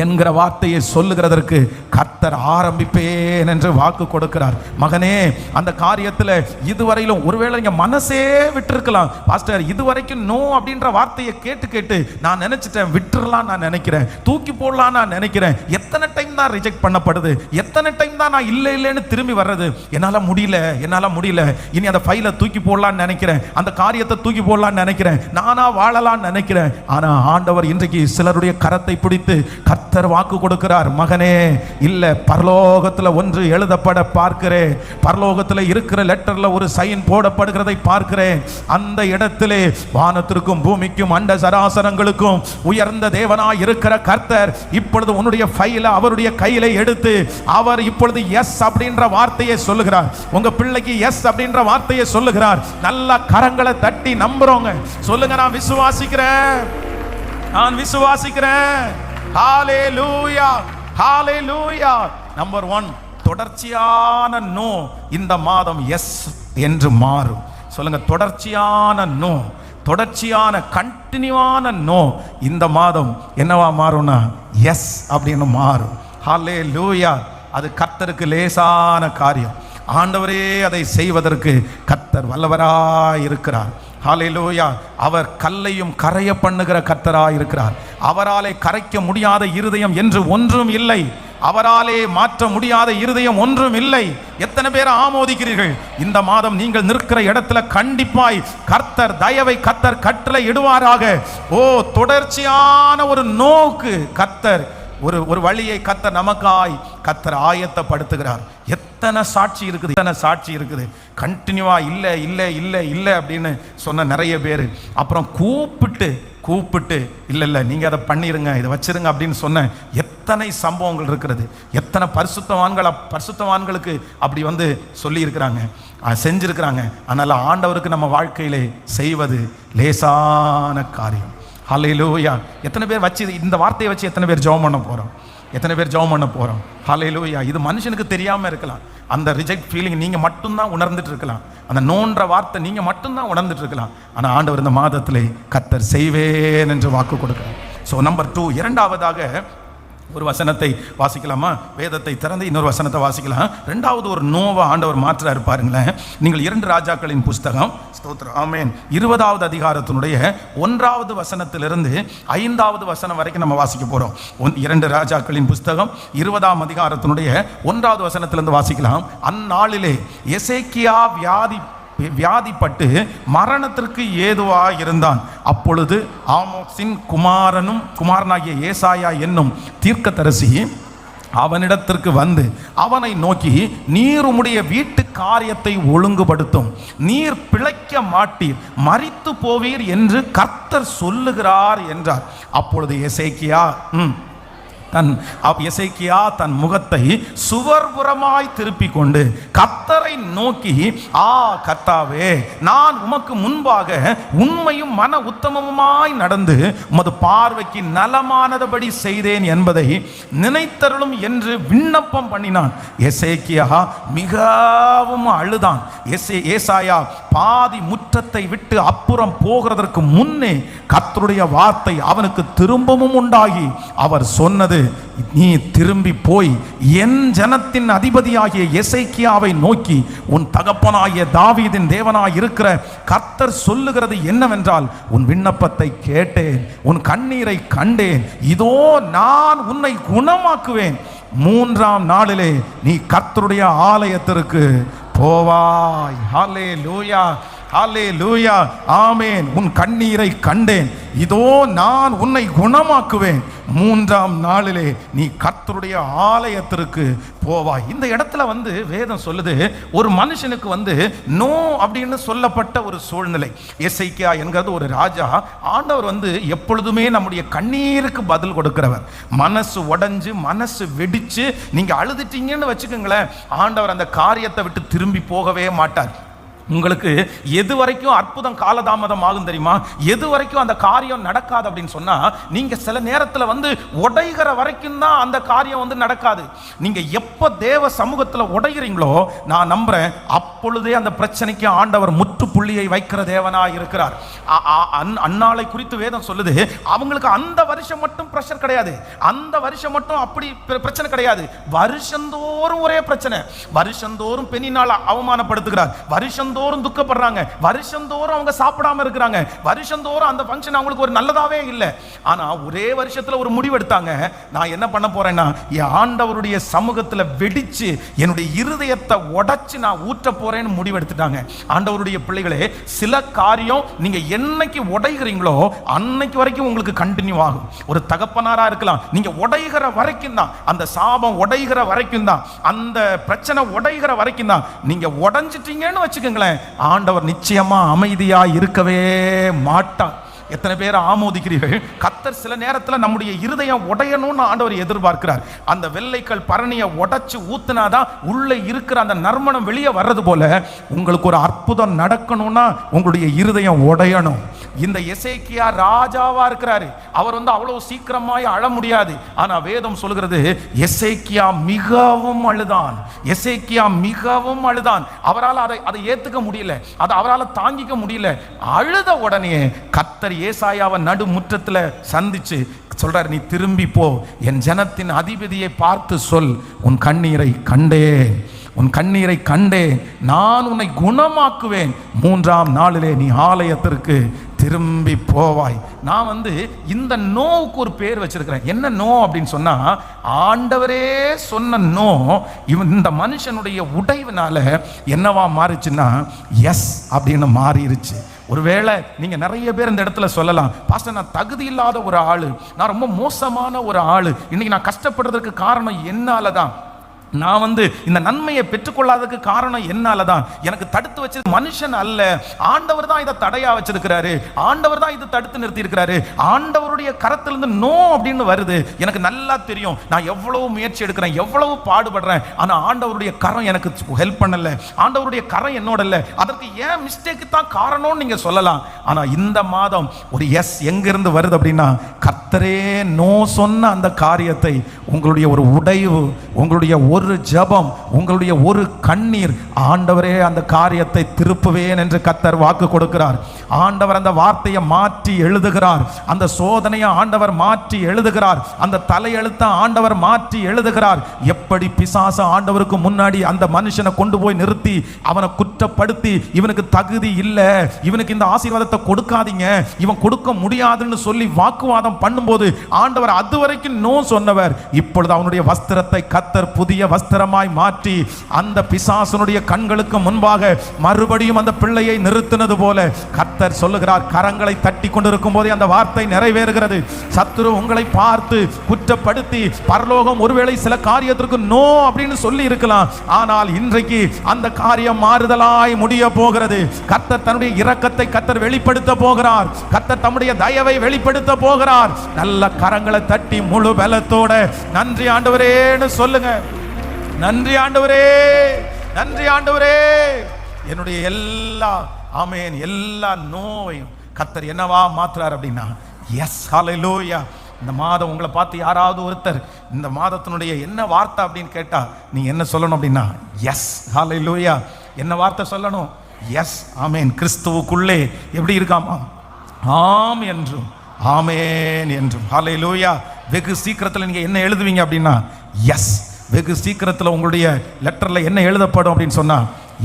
என்கிற வார்த்தையை சொல்லுகிறதற்கு கர்த்தர் ஆரம்பிப்பேன் என்று வாக்கு கொடுக்கிறார். மகனே, அந்த காரியத்தில் இதுவரையிலும் ஒருவேளை நீங்க மனசே விட்டுருக்கலாம். பாஸ்டர், இதுவரைக்கும் நோ அப்படின்ற வார்த்தையை கேட்டு நான் நினைச்சிட்டேன், விட்டுறலாம் நான் நினைக்கிறேன், தூக்கி போடலாம் நான் நினைக்கிறேன். எத்தனை டைம் தான் ரிஜெக்ட் பண்ணப்படுது, எத்தனை டைம் தான் நான் இல்லைன்னு திரும்பி வர்றது, என்னால முடியல, இனி அந்த ஃபைலை தூக்கி போடலான்னு நினைக்கிறேன், அந்த காரியத்தை தூக்கி போடலான்னு நினைக்கிறேன், நானா வாழலான்னு நினைக்கிறேன். ஆனா ஆண்டவர் இன்றைக்கு சிலருடைய கரத்தை பிடித்து கர்த்தர் வாக்கு கொடுக்கிறார், மகனே இல்ல, பரலோகத்துல ஒன்று எழுதப்பட பார்க்கிறேன், பரலோகத்துல இருக்கிற லெட்டர்ல ஒரு சைன் போடப்படுகிறதை பார்க்கிறேன். அந்த இடத்திலே வானத்திற்கும் பூமிக்கும் அண்ட சராசரங்களுக்கும் உயர்ந்த தேவனாய் இருக்கிற கர்த்தர் இப்பொழுது உன்னுடைய ஃபைலை அவருடைய கையில எடுத்து அவர் இப்பொழுது எஸ் அப்படின்ற வார்த்தையை சொல்லுகிறார். உங்க பிள்ளைக்கு எஸ் அப்படின்ற வார்த்தையை சொல்லுகிறார். நல்ல கரங்களை தட்டி நம்புறோங்க, சொல்லுங்க, நான் விசுவாசிக்கிறேன். ஹல்லேலூயா, ஹல்லேலூயா. நம்பர் 1, தொடர்ச்சியான நோ இந்த மாதம் எஸ் என்று மாறும். சொல்லுங்க, தொடர்ச்சியான நோ, தொடர்ச்சியான கண்டினியூவான நோ இந்த மாதம் என்னவா மாறும்னா எஸ் அப்படின்னு மாறும். ஹல்லேலூயா. அது கர்த்தருக்கு லேசான காரியம். ஆண்டவரே அதை செய்வதற்கு கர்த்தர் வல்லவராய் இருக்கிறார். ஹல்லேலூயா. அவர் கல்லையும் கரைய பண்ணுகிற கர்த்தராய் இருக்கிறார். அவராலே கரைக்க முடியாத இருதயம் என்று ஒன்றும் இல்லை. அவராலே மாற்ற முடியாத இருதயம் ஒன்றும் இல்லை. எத்தனை பேர் ஆமோதிக்கிறீர்கள்? இந்த மாதம் நீங்கள் நிற்கிற இடத்துல கண்டிப்பாய் கர்த்தர் தயவை கர்த்தர் கட்டளை இடுவாராக. ஓ, தொடர்ச்சியான ஒரு நோக்கு கர்த்தர் ஒரு வழியை கர்த்தர் நமக்காய் கர்த்தர் ஆயத்தப்படுத்துகிறார். எத்தனை சாட்சி இருக்குது, எத்தனை சாட்சி இருக்குது. கண்டினியூவா இல்லை இல்லை இல்லை இல்லை அப்படின்னு சொன்ன நிறைய பேர் அப்புறம் கூப்பிட்டு இல்லை இல்லை நீங்கள் அதை பண்ணிருங்க, இதை வச்சிருங்க அப்படின்னு சொன்ன எத்தனை சம்பவங்கள் இருக்கிறது. எத்தனை பரிசுத்தவான்களுக்கு அப்படி வந்து சொல்லி இருக்கிறாங்க, செஞ்சிருக்கிறாங்க. அதனால ஆண்டவருக்கு நம்ம வாழ்க்கையிலே செய்வது லேசான காரியம். ஹல்லேலூயா. எத்தனை பேர் வச்சு இந்த வார்த்தையை வச்சு எத்தனை பேர் ஜெபம் பண்ண போகிறோம்? ஹல்லேலூயா. இது மனுஷனுக்கு தெரியாமல் இருக்கலாம். அந்த ரிஜெக்ட் ஃபீலிங் நீங்கள் மட்டும்தான் உணர்ந்துட்டு இருக்கலாம். அந்த நோன்ற வார்த்தை நீங்கள் மட்டும்தான் உணர்ந்துட்டு இருக்கலாம். ஆனால் ஆண்டவர் இந்த மாதத்திலே கர்த்தர் செய்வேன் என்று வாக்கு கொடுக்கிறார். ஸோ நம்பர் 2, இரண்டாவதாக ஒரு வசனத்தை வாசிக்கலாமா? வேதத்தை திறந்து இன்னொரு வசனத்தை வாசிக்கலாம். ரெண்டாவது ஒரு நோவா ஆண்டவர் மாற்ற இருப்பாருங்களேன். நீங்கள் 2 ராஜாக்களின் புஸ்தகம், ஸ்தோத்திரம், ஆமென், 20வது அதிகாரத்தினுடைய 1வது வசனத்திலிருந்து 5வது வசனம் வரைக்கும் நம்ம வாசிக்க போறோம். 2 ராஜாக்களின் புஸ்தகம் 20ஆம் அதிகாரத்தினுடைய 1வது வசனத்திலிருந்து வாசிக்கலாம். அந்நாளிலே எசேக்கியா வியாதிப்பட்டு மரணத்திற்கு ஏதுவாக இருந்தான். அப்பொழுது ஆமோத்சின் குமாரனாகிய ஏசாயா என்னும் தீர்க்கதரிசி அவனிடத்திற்கு வந்து அவனை நோக்கி, நீர் உம்முடைய வீட்டு காரியத்தை ஒழுங்குபடுத்தும், நீர் பிழைக்க மாட்டீர், மரித்து போவீர் என்று கர்த்தர் சொல்லுகிறார் என்றார். அப்பொழுது எசேக்கியா தன் முகத்தை சுவர்புறமாய் திருப்பிக் கொண்டு கர்த்தரை நோக்கி, கர்த்தாவே, நான் உமக்கு முன்பாக உண்மையும் மன உத்தமமாய் நடந்து உமது பார்வைக்கு நலமானதபடி செய்தேன் என்பதை நினைத்தருளும் என்று விண்ணப்பம் பண்ணினான். எசேக்கியா மிகவும் அழுதான். ஏசாயா பாதி முற்றத்தை விட்டு அப்புறம் போகிறதற்கு முன்னே கர்த்தருடைய வார்த்தை அவனுக்கு திரும்பவும் உண்டாகி அவர் சொன்னது, நீ திரும்பி போய் என் ஜனத்தின் அதிபதியாகிய எசேக்கியாவை நோக்கி, உன் தகப்பனாகிய தாவீதின் தேவனாய் இருக்கிற கர்த்தர் சொல்லுகிறது என்னவென்றால், உன் விண்ணப்பத்தை கேட்டேன், உன் கண்ணீரை கண்டேன், இதோ நான் உன்னை குணமாக்குவேன், 3ஆம் நாளிலே நீ கர்த்தருடைய ஆலயத்திற்கு போவாய். ஹல்லேலூயா, ஹல்லேலூயா, ஆமென். உன் கண்ணீரை கண்டேன், இதோ நான் உன்னை குணமாக்குவேன், 3ஆம் நாளிலே நீ கர்த்தருடைய ஆலயத்திற்கு போவாய். இந்த இடத்துல வந்து வேதம் சொல்லுது, ஒரு மனுஷனுக்கு வந்து நோ அப்படின்னு சொல்லப்பட்ட ஒரு சூழ்நிலை. எசேக்கியா என்கிறது ஒரு ராஜா. ஆண்டவர் வந்து எப்பொழுதுமே நம்முடைய கண்ணீருக்கு பதில் கொடுக்கிறவர். மனசு உடைஞ்சு மனசு வெடிச்சு நீங்க அழுதுட்டீங்கன்னு வச்சுக்கோங்களேன், ஆண்டவர் அந்த காரியத்தை விட்டு திரும்பி போகவே மாட்டார். உங்களுக்கு எது வரைக்கும் அற்புதம் காலதாமதம் ஆகும் தெரியுமா? எது வரைக்கும் அந்த காரியம் நடக்காது அப்படின்னு சொன்னா, நீங்க சில நேரத்தில் வந்து உடைகிற வரைக்கும் தான் அந்த காரியம் வந்து நடக்காது. நீங்க எப்ப தேவ சமூகத்தில் உடைகிறீங்களோ, நான் நம்புறேன் அப்பொழுதே அந்த பிரச்சனைக்கு ஆண்டவர் முற்றுப்புள்ளியை வைக்கிற தேவனா இருக்கிறார். அந்நாளை குறித்து வேதம் சொல்லுது, அவங்களுக்கு அந்த வருஷம் மட்டும் பிரஷர் கிடையாது, அந்த வருஷம் மட்டும் அப்படி பிரச்சனை கிடையாது, வருஷந்தோறும் ஒரே பிரச்சனை. வருஷந்தோறும் பெண்ணினால் அவமானப்படுத்துகிறார், வருஷந்தோறும் துக்கப்படுறாங்க, வருஷந்தோறும் அவங்க சாப்பிடாம இருக்கிறாங்க, வருஷந்தோறும் அந்த ஃபங்க்ஷன் அவங்களுக்கு ஒரு நல்லதாவே இல்லை. ஆனா ஒரே வருஷத்துல ஒரு முடிவு எடுத்தாங்க, நான் என்ன பண்ண போறேன்னா என் ஆண்டவருடைய சமூகத்துல வெடிச்சு என்னுடைய இருதயத்தை உடைச்சு நான் ஊற்ற போறேன்னு முடிவு எடுத்துட்டாங்க. ஆண்டவருடைய பிள்ளைகளே, சில காரியம் நீங்க என்னைக்கு உடைகிறீங்களோ அன்னைக்கு வரைக்கும் உங்களுக்கு கண்டினியூ ஆகும். ஒரு தகப்பனாரா இருக்கலாம், நீங்க உடைகிற வரைக்கும் தான், அந்த சாபம் உடைகிற வரைக்கும் தான், அந்த பிரச்சனை உடைகிற வரைக்கும் தான். நீங்க உடைஞ்சிட்டீங்கன்னு வச்சுக்கோங்களேன், ஆண்டவர் நிச்சயமா அமைதியா இருக்கவே மாட்டார். எத்தனை பேர் ஆமோதிக்கிறீர்கள்? கர்த்தர் சில நேரத்தில் நம்முடைய இருதயம் உடையணும்னு ஆண்டவர் எதிர்பார்க்கிறார். அந்த வெள்ளைக்கல் பரணியை உடைச்சு ஊத்துனாதான் உள்ள இருக்கிற அந்த நறுமணம் வெளியே வர்றது போல, உங்களுக்கு ஒரு அற்புதம் நடக்கணும்னா உங்களுடைய இருதயம் உடையணும். இந்த எசேக்கியா ராஜாவா இருக்கிறாரு, அவர் வந்து அவ்வளவு சீக்கிரமாய் அழ முடியாது. ஆனா வேதம் சொல்கிறது, எசேக்கியா மிகவும் அழுதான். எசேக்கியா மிகவும் அழுதான். அவரால் அதை ஏத்துக்க முடியல, அதை அவரால் தாங்கிக்க முடியல. அழுத உடனே கர்த்தர் ஏசாயாவை நடு முற்றத்துல சந்திச்சு சொல்றார், நீ திரும்பி போ, என் ஜனத்தின் அதிபதியை பார்த்து சொல், உன் கண்ணீரை கண்டேன், உன் கண்ணீரை கண்டேன், நான் உன்னை குணமாக்குவேன், 3ஆம் நாளிலே நீ ஆலயத்திற்கு திரும்பி போவாய். நான் இந்த நோவுக்கு ஒரு பேர் வச்சிருக்கிறேன். என்ன நோ அப்படின்னு சொன்னா, ஆண்டவரே சொன்ன நோ இந்த மனுஷனுடைய உடைவுனால என்னவா மாறிச்சுன்னா எஸ் அப்படின்னு மாறிடுச்சு. ஒருவேளை நீங்க நிறைய பேர் இந்த இடத்துல சொல்லலாம், பாஸ்டர் நான் தகுதி இல்லாத ஒரு ஆளு, நான் ரொம்ப மோசமான ஒரு ஆளு, இன்னைக்கு நான் கஷ்டப்படுறதுக்கு காரணம் என்னால தான், நான் இந்த நன்மையை பெற்றுக்கொள்ளாததுக்கு காரணம் என்னால தான், எனக்கு தடுத்து வச்சது மனுஷன் அல்ல, ஆண்டவர் தான் இதை தடையா வச்சிருக்கிறாரு, ஆண்டவர் தான் இதை தடுத்து நிறுத்தி இருக்கிறாரு, ஆண்டவருடைய கரத்திலிருந்து நோ அப்படின்னு வருது. எனக்கு நல்லா தெரியும் நான் எவ்வளவு முயற்சி எடுக்கிறேன், எவ்வளவு பாடுபடுறேன், ஆனா ஆண்டவருடைய கரம் எனக்கு ஹெல்ப் பண்ணல, ஆண்டவருடைய கரம் என்னோட இல்ல, அதற்கு ஏன் மிஸ்டேக்கு தான் காரணம்னு நீங்க சொல்லலாம். ஆனா இந்த மாதம் ஒரு எஸ் எங்கிருந்து வருது அப்படின்னா, கர்த்தரே நோ சொன்ன அந்த காரியத்தை உங்களுடைய ஒரு உடைவு, உங்களுடைய ஒரு ஜெபம், உங்களுடைய ஒரு கண்ணீர், ஆண்டவரே அந்த காரியத்தை திருப்புவேன் என்று கர்த்தர் வாக்கு கொடுக்கிறார். ஆண்டவர் அந்த வார்த்தையை மாற்றி எழுதுகிறார், அந்த சோதனையை ஆண்டவர் மாற்றி எழுதுகிறார், அந்த தலையெழுத்த ஆண்டவர் மாற்றி எழுதுகிறார். எப்படி பிசாசு ஆண்டவருக்கு முன்னாடி அந்த மனுஷனை கொண்டு போய் நிறுத்தி அவனை குற்றப்படுத்தி, இவனுக்கு தகுதி இல்லை, இவனுக்கு இந்த ஆசீர்வாதத்தை கொடுக்காதீங்க, இவன் கொடுக்க முடியாதுன்னு சொல்லி வாக்குவாதம் பண்ணும்போது ஆண்டவர் அதுவரைக்கும் நோ சொன்னவர், இப்பொழுது அவனுடைய வஸ்திரத்தை கர்த்தர் புதிய வஸ்திரமாய் மாற்றி அந்த பிசாசனுடைய கண்களுக்கு முன்பாக மறுபடியும் அந்த பிள்ளையை நிறுத்தினது போல கர்த்தர் சொல்லுகிறார், கரங்களை தட்டி கொண்டிருக்கும் போதே அந்த வார்த்தை நிறைவேறுகிறது. சத்துரு உங்களை பார்த்து குற்றப்படுத்தி பரலோகம் ஒருவேளை சில காரியத்திற்கு நோ அப்படின்னு சொல்லி இருக்கலாம், ஆனால் இன்றைக்கு அந்த காரியம் மாறுதலாய் முடிய போகிறது. கர்த்தர் தன்னுடைய இரக்கத்தை கர்த்தர் வெளிப்படுத்த போகிறார், கர்த்தர் தம்முடைய தயவை வெளிப்படுத்த போகிறார். நல்ல கரங்களை தட்டி முழு பலத்தோட நன்றி ஆண்டவரேன்னு சொல்லுங்க. நன்றி ஆண்டவரே, நன்றி ஆண்டவரே. என்னுடைய எல்லா ஆமென் எல்லா நோவையும் கர்த்தர் என்னவா மாத்துறார் அப்படின்னா எஸ். ஹல்லேலூயா. இந்த மாதம் உங்களை பார்த்து யாராவது ஒருத்தர் இந்த மாதத்தினுடைய என்ன வார்த்தை அப்படின்னு கேட்டா நீங்க என்ன சொல்லணும் அப்படின்னா எஸ். ஹல்லேலூயா. என்ன வார்த்தை சொல்லணும்? எஸ். ஆமென். கிறிஸ்துவுக்குள்ளே எப்படி இருக்காமா? ஆம் என்றும் ஆமென் என்றும். ஹல்லேலூயா. வெகு சீக்கிரத்தில் நீங்க என்ன எழுதுவீங்க அப்படின்னா எஸ். வெகு சீக்கிரத்தில் உங்களுடைய லெட்டர்ல என்ன எழுதப்படும் அப்படின்னு சொன்னா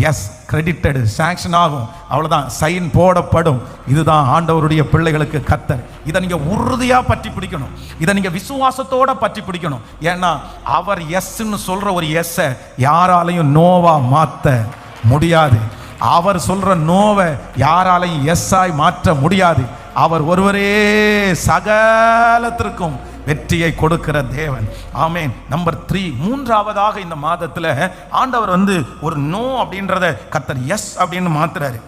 எஸ். கிரெடிட்டட், சாங்ஷன் ஆகும், அவ்வளவுதான், சைன் போடப்படும். இதுதான் ஆண்டவருடைய பிள்ளைகளுக்கு கர்த்தர். இதை நீங்க உறுதியா பற்றி பிடிக்கணும், இதை நீங்க விசுவாசத்தோட பற்றி பிடிக்கணும். ஏன்னா அவர் எஸ்ன்னு சொல்ற ஒரு எஸ்ஸை யாராலையும் நோவா மாற்ற முடியாது. அவர் சொல்ற நோவை யாராலையும் எஸ்ஸாய் மாற்ற முடியாது. அவர் ஒருவரே சகலத்திற்கும் வெற்றியை கொடுக்கிற தேவன். ஆமென். நம்பர் 3, மூன்றாவதாக இந்த மாதத்துல ஆண்டவர் ஒரு நோ அப்படின்றத கர்த்தர் எஸ் அப்படின்னு மாத்துறாரு.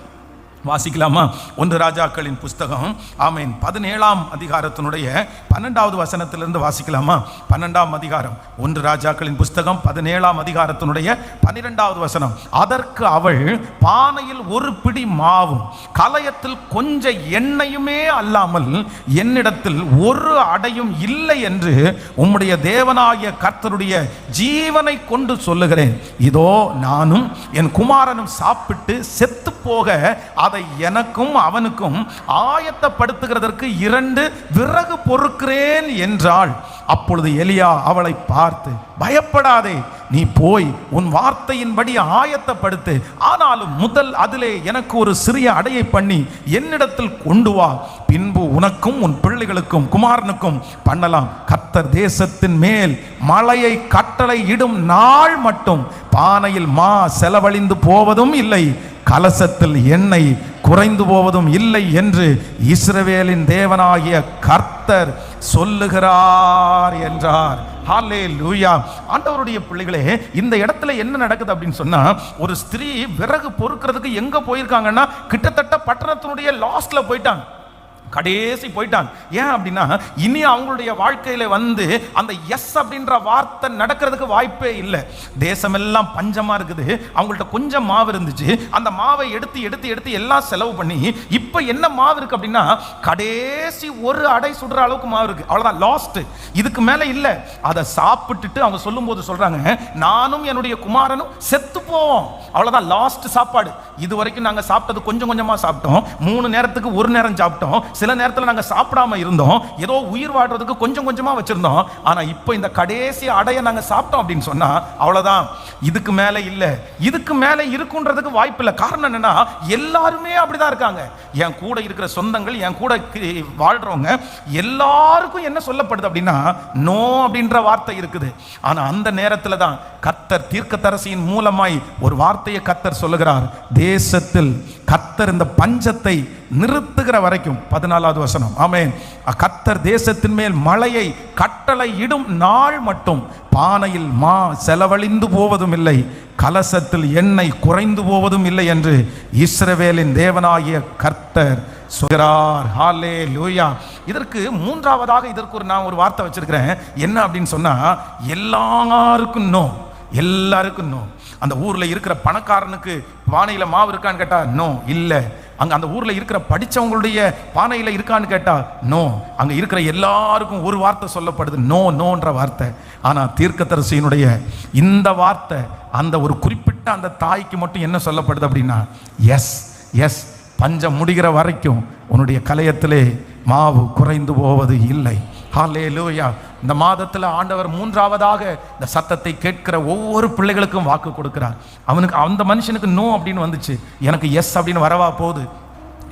வாசிக்கலாமா? 1 ராஜாக்களின் புஸ்தகம் ஆமென் 17ஆம் அதிகாரத்தினுடைய 12வது வசனத்திலிருந்து வாசிக்கலாமா? 12ஆம் அதிகாரம் 1 ராஜாக்களின் புஸ்தகம் 17ஆம் அதிகாரத்தினுடைய 12வது வசனம். அதற்கு அவள், பானையில் ஒரு பிடி மாவும் கலயத்தில் கொஞ்சம் எண்ணெயுமே அல்லாமல் என்னிடத்தில் ஒரு அடையும் இல்லை என்று உம்முடைய தேவனாகிய கர்த்தருடைய ஜீவனை கொண்டு சொல்லுகிறேன். இதோ நானும் என் குமாரனும் சாப்பிட்டு செத்து போக அதை எனக்கும் அவனுக்கும் ஆயத்தப்படுத்துகிறதற்கு 2 விறகு பொறுக்கிறேன் என்றாள். அப்பொழுது எலியா அவளை பார்த்து, பயப்படாதே, நீ போய் உன் வார்த்தையின்படி ஆயத்தப்படுத்து, ஆனாலும் முதல் அதிலே எனக்கு ஒரு சிறிய அடையை பண்ணி என்னிடத்தில் கொண்டு வா, பின்பு உனக்கும் உன் பிள்ளைகளுக்கும் குமாரனுக்கும் பண்ணலாம். கர்த்தர் தேசத்தின் மேல் மழையை கட்டளை இடும் நாள் மட்டும் பானையில் மா செலவழிந்து போவதும் இல்லை, கலசத்தில் எண்ணெய் குறைந்து போவதும் இல்லை என்று இஸ்ரவேலின் தேவனாகிய கர்த்தர் சொல்லுகிறார் என்றார். ஹல்லேலூயா. ஆண்டவருடைய பிள்ளைகளே, இந்த இடத்துல என்ன நடக்குது அப்படின்னு சொன்னா, ஒரு ஸ்திரீ விறகு பொறுக்கிறதுக்கு எங்க போயிருக்காங்கன்னா கிட்டத்தட்ட பட்டணத்தினுடைய லாஸ்ட்ல போயிட்டாங்க, கடைசி போயிட்டாங்க. ஏன் அப்படின்னா இனி அவங்களுடைய வாழ்க்கையில அந்த எஸ் அப்படின்ற வார்த்தை நடக்கிறதுக்கு வாய்ப்பே இல்லை. தேசமெல்லாம் பஞ்சமா இருக்குது, அவங்கள்ட்ட கொஞ்சம் மாவு இருந்துச்சு, அந்த மாவை எடுத்து எடுத்து எடுத்து எல்லாம் செலவு பண்ணி இப்ப என்ன மாவு இருக்கு அப்படின்னா கடைசி ஒரு அடை சுடுற அளவுக்கு மாவு இருக்கு, அவ்வளவுதான், லாஸ்ட், இதுக்கு மேல இல்ல. அதை சாப்பிட்டுட்டு அவங்க சொல்லும் போது சொல்றாங்க, நானும் என்னுடைய குமாரனும் செத்து போவோம், அவ்வளவுதான், லாஸ்ட் சாப்பாடு. இது வரைக்கும் நாங்க சாப்பிட்டது கொஞ்சம் கொஞ்சமா சாப்பிட்டோம், 3 நேரத்துக்கு 1 நேரம் சாப்பிட்டோம், சில நேரத்தில் நாங்கள் சாப்பிடாம இருந்தோம், ஏதோ உயிர் வாழ்றதுக்கு கொஞ்சம் கொஞ்சமா வச்சிருந்தோம். ஆனா இப்போ இந்த கடைசி அடைய நாங்க சாப்பிட்டோம் அப்படின்னு சொன்னா அவ்வளவுதான், இதுக்கு மேல இல்ல, இதுக்கு மேல இருக்குன்றதுக்கு வாய்ப்பு இல்லை. காரணம் என்னன்னா எல்லாருமே அப்படிதான் இருக்காங்க. என் கூட இருக்கிற சொந்தங்கள், என் கூட வாழ்றவங்க எல்லாருக்கும் என்ன சொல்லப்படுது அப்படின்னா நோ அப்படின்ற வார்த்தை இருக்குது. ஆனா அந்த நேரத்துல தான் கர்த்தர் தீர்க்கதரிசியின் மூலமாய் ஒரு வார்த்தையை கர்த்தர் சொல்லுகிறார். தேசத்தில் கர்த்தர் இந்த பஞ்சத்தை நிறுத்துகிற வரைக்கும், 14வது வசனம், ஆமென். கர்த்தர் தேசத்தின் மேல் மழையை கட்டளை இடும் நாள் மட்டும் பானையில் மா செலவழிந்து போவதும் இல்லை, கலசத்தில் எண்ணெய் குறைந்து போவதும் இல்லை என்று இஸ்ரவேலின் தேவனாகிய கர்த்தர் சொல்கிறார். ஹல்லேலூயா. இதற்கு மூன்றாவதாக இதற்கு நான் ஒரு வார்த்தை வச்சிருக்கிறேன். என்ன அப்படின்னு சொன்னா எல்லாருக்கும் நோ, எல்லாருக்கும் நோ. அந்த ஊர்ல இருக்கிற பணக்காரனுக்கு பானையில மாவு இருக்கான்னு கேட்டா நோ, இல்ல. அங்க அந்த ஊர்ல இருக்கிற படிச்சவங்களுடைய பானையில இருக்கான்னு கேட்டா நோ. அங்க இருக்கிற எல்லாருக்கும் ஒரு வார்த்தை சொல்லப்படுது, நோ, நோன்ற வார்த்தை. ஆனா தீர்க்கதரிசியினுடைய இந்த வார்த்தை அந்த ஒரு குறிப்பிட்ட அந்த தாய்க்கு மட்டும் என்ன சொல்லப்படுது அப்படின்னா எஸ், எஸ், பஞ்சம் முடிகிற வரைக்கும் உன்னுடைய கலையத்திலே மாவு குறைந்து போவது இல்லை. ஹல்லேலூயா. இந்த மாதத்தில் ஆண்டவர் மூன்றாவதாக இந்த சத்தத்தை கேட்கிற ஒவ்வொரு பிள்ளைகளுக்கும் வாக்கு கொடுக்கிறார். அவனுக்கு, அந்த மனுஷனுக்கு நோ அப்படின்னு வந்துச்சு, எனக்கு எஸ் அப்படின்னு வரவா போகுது.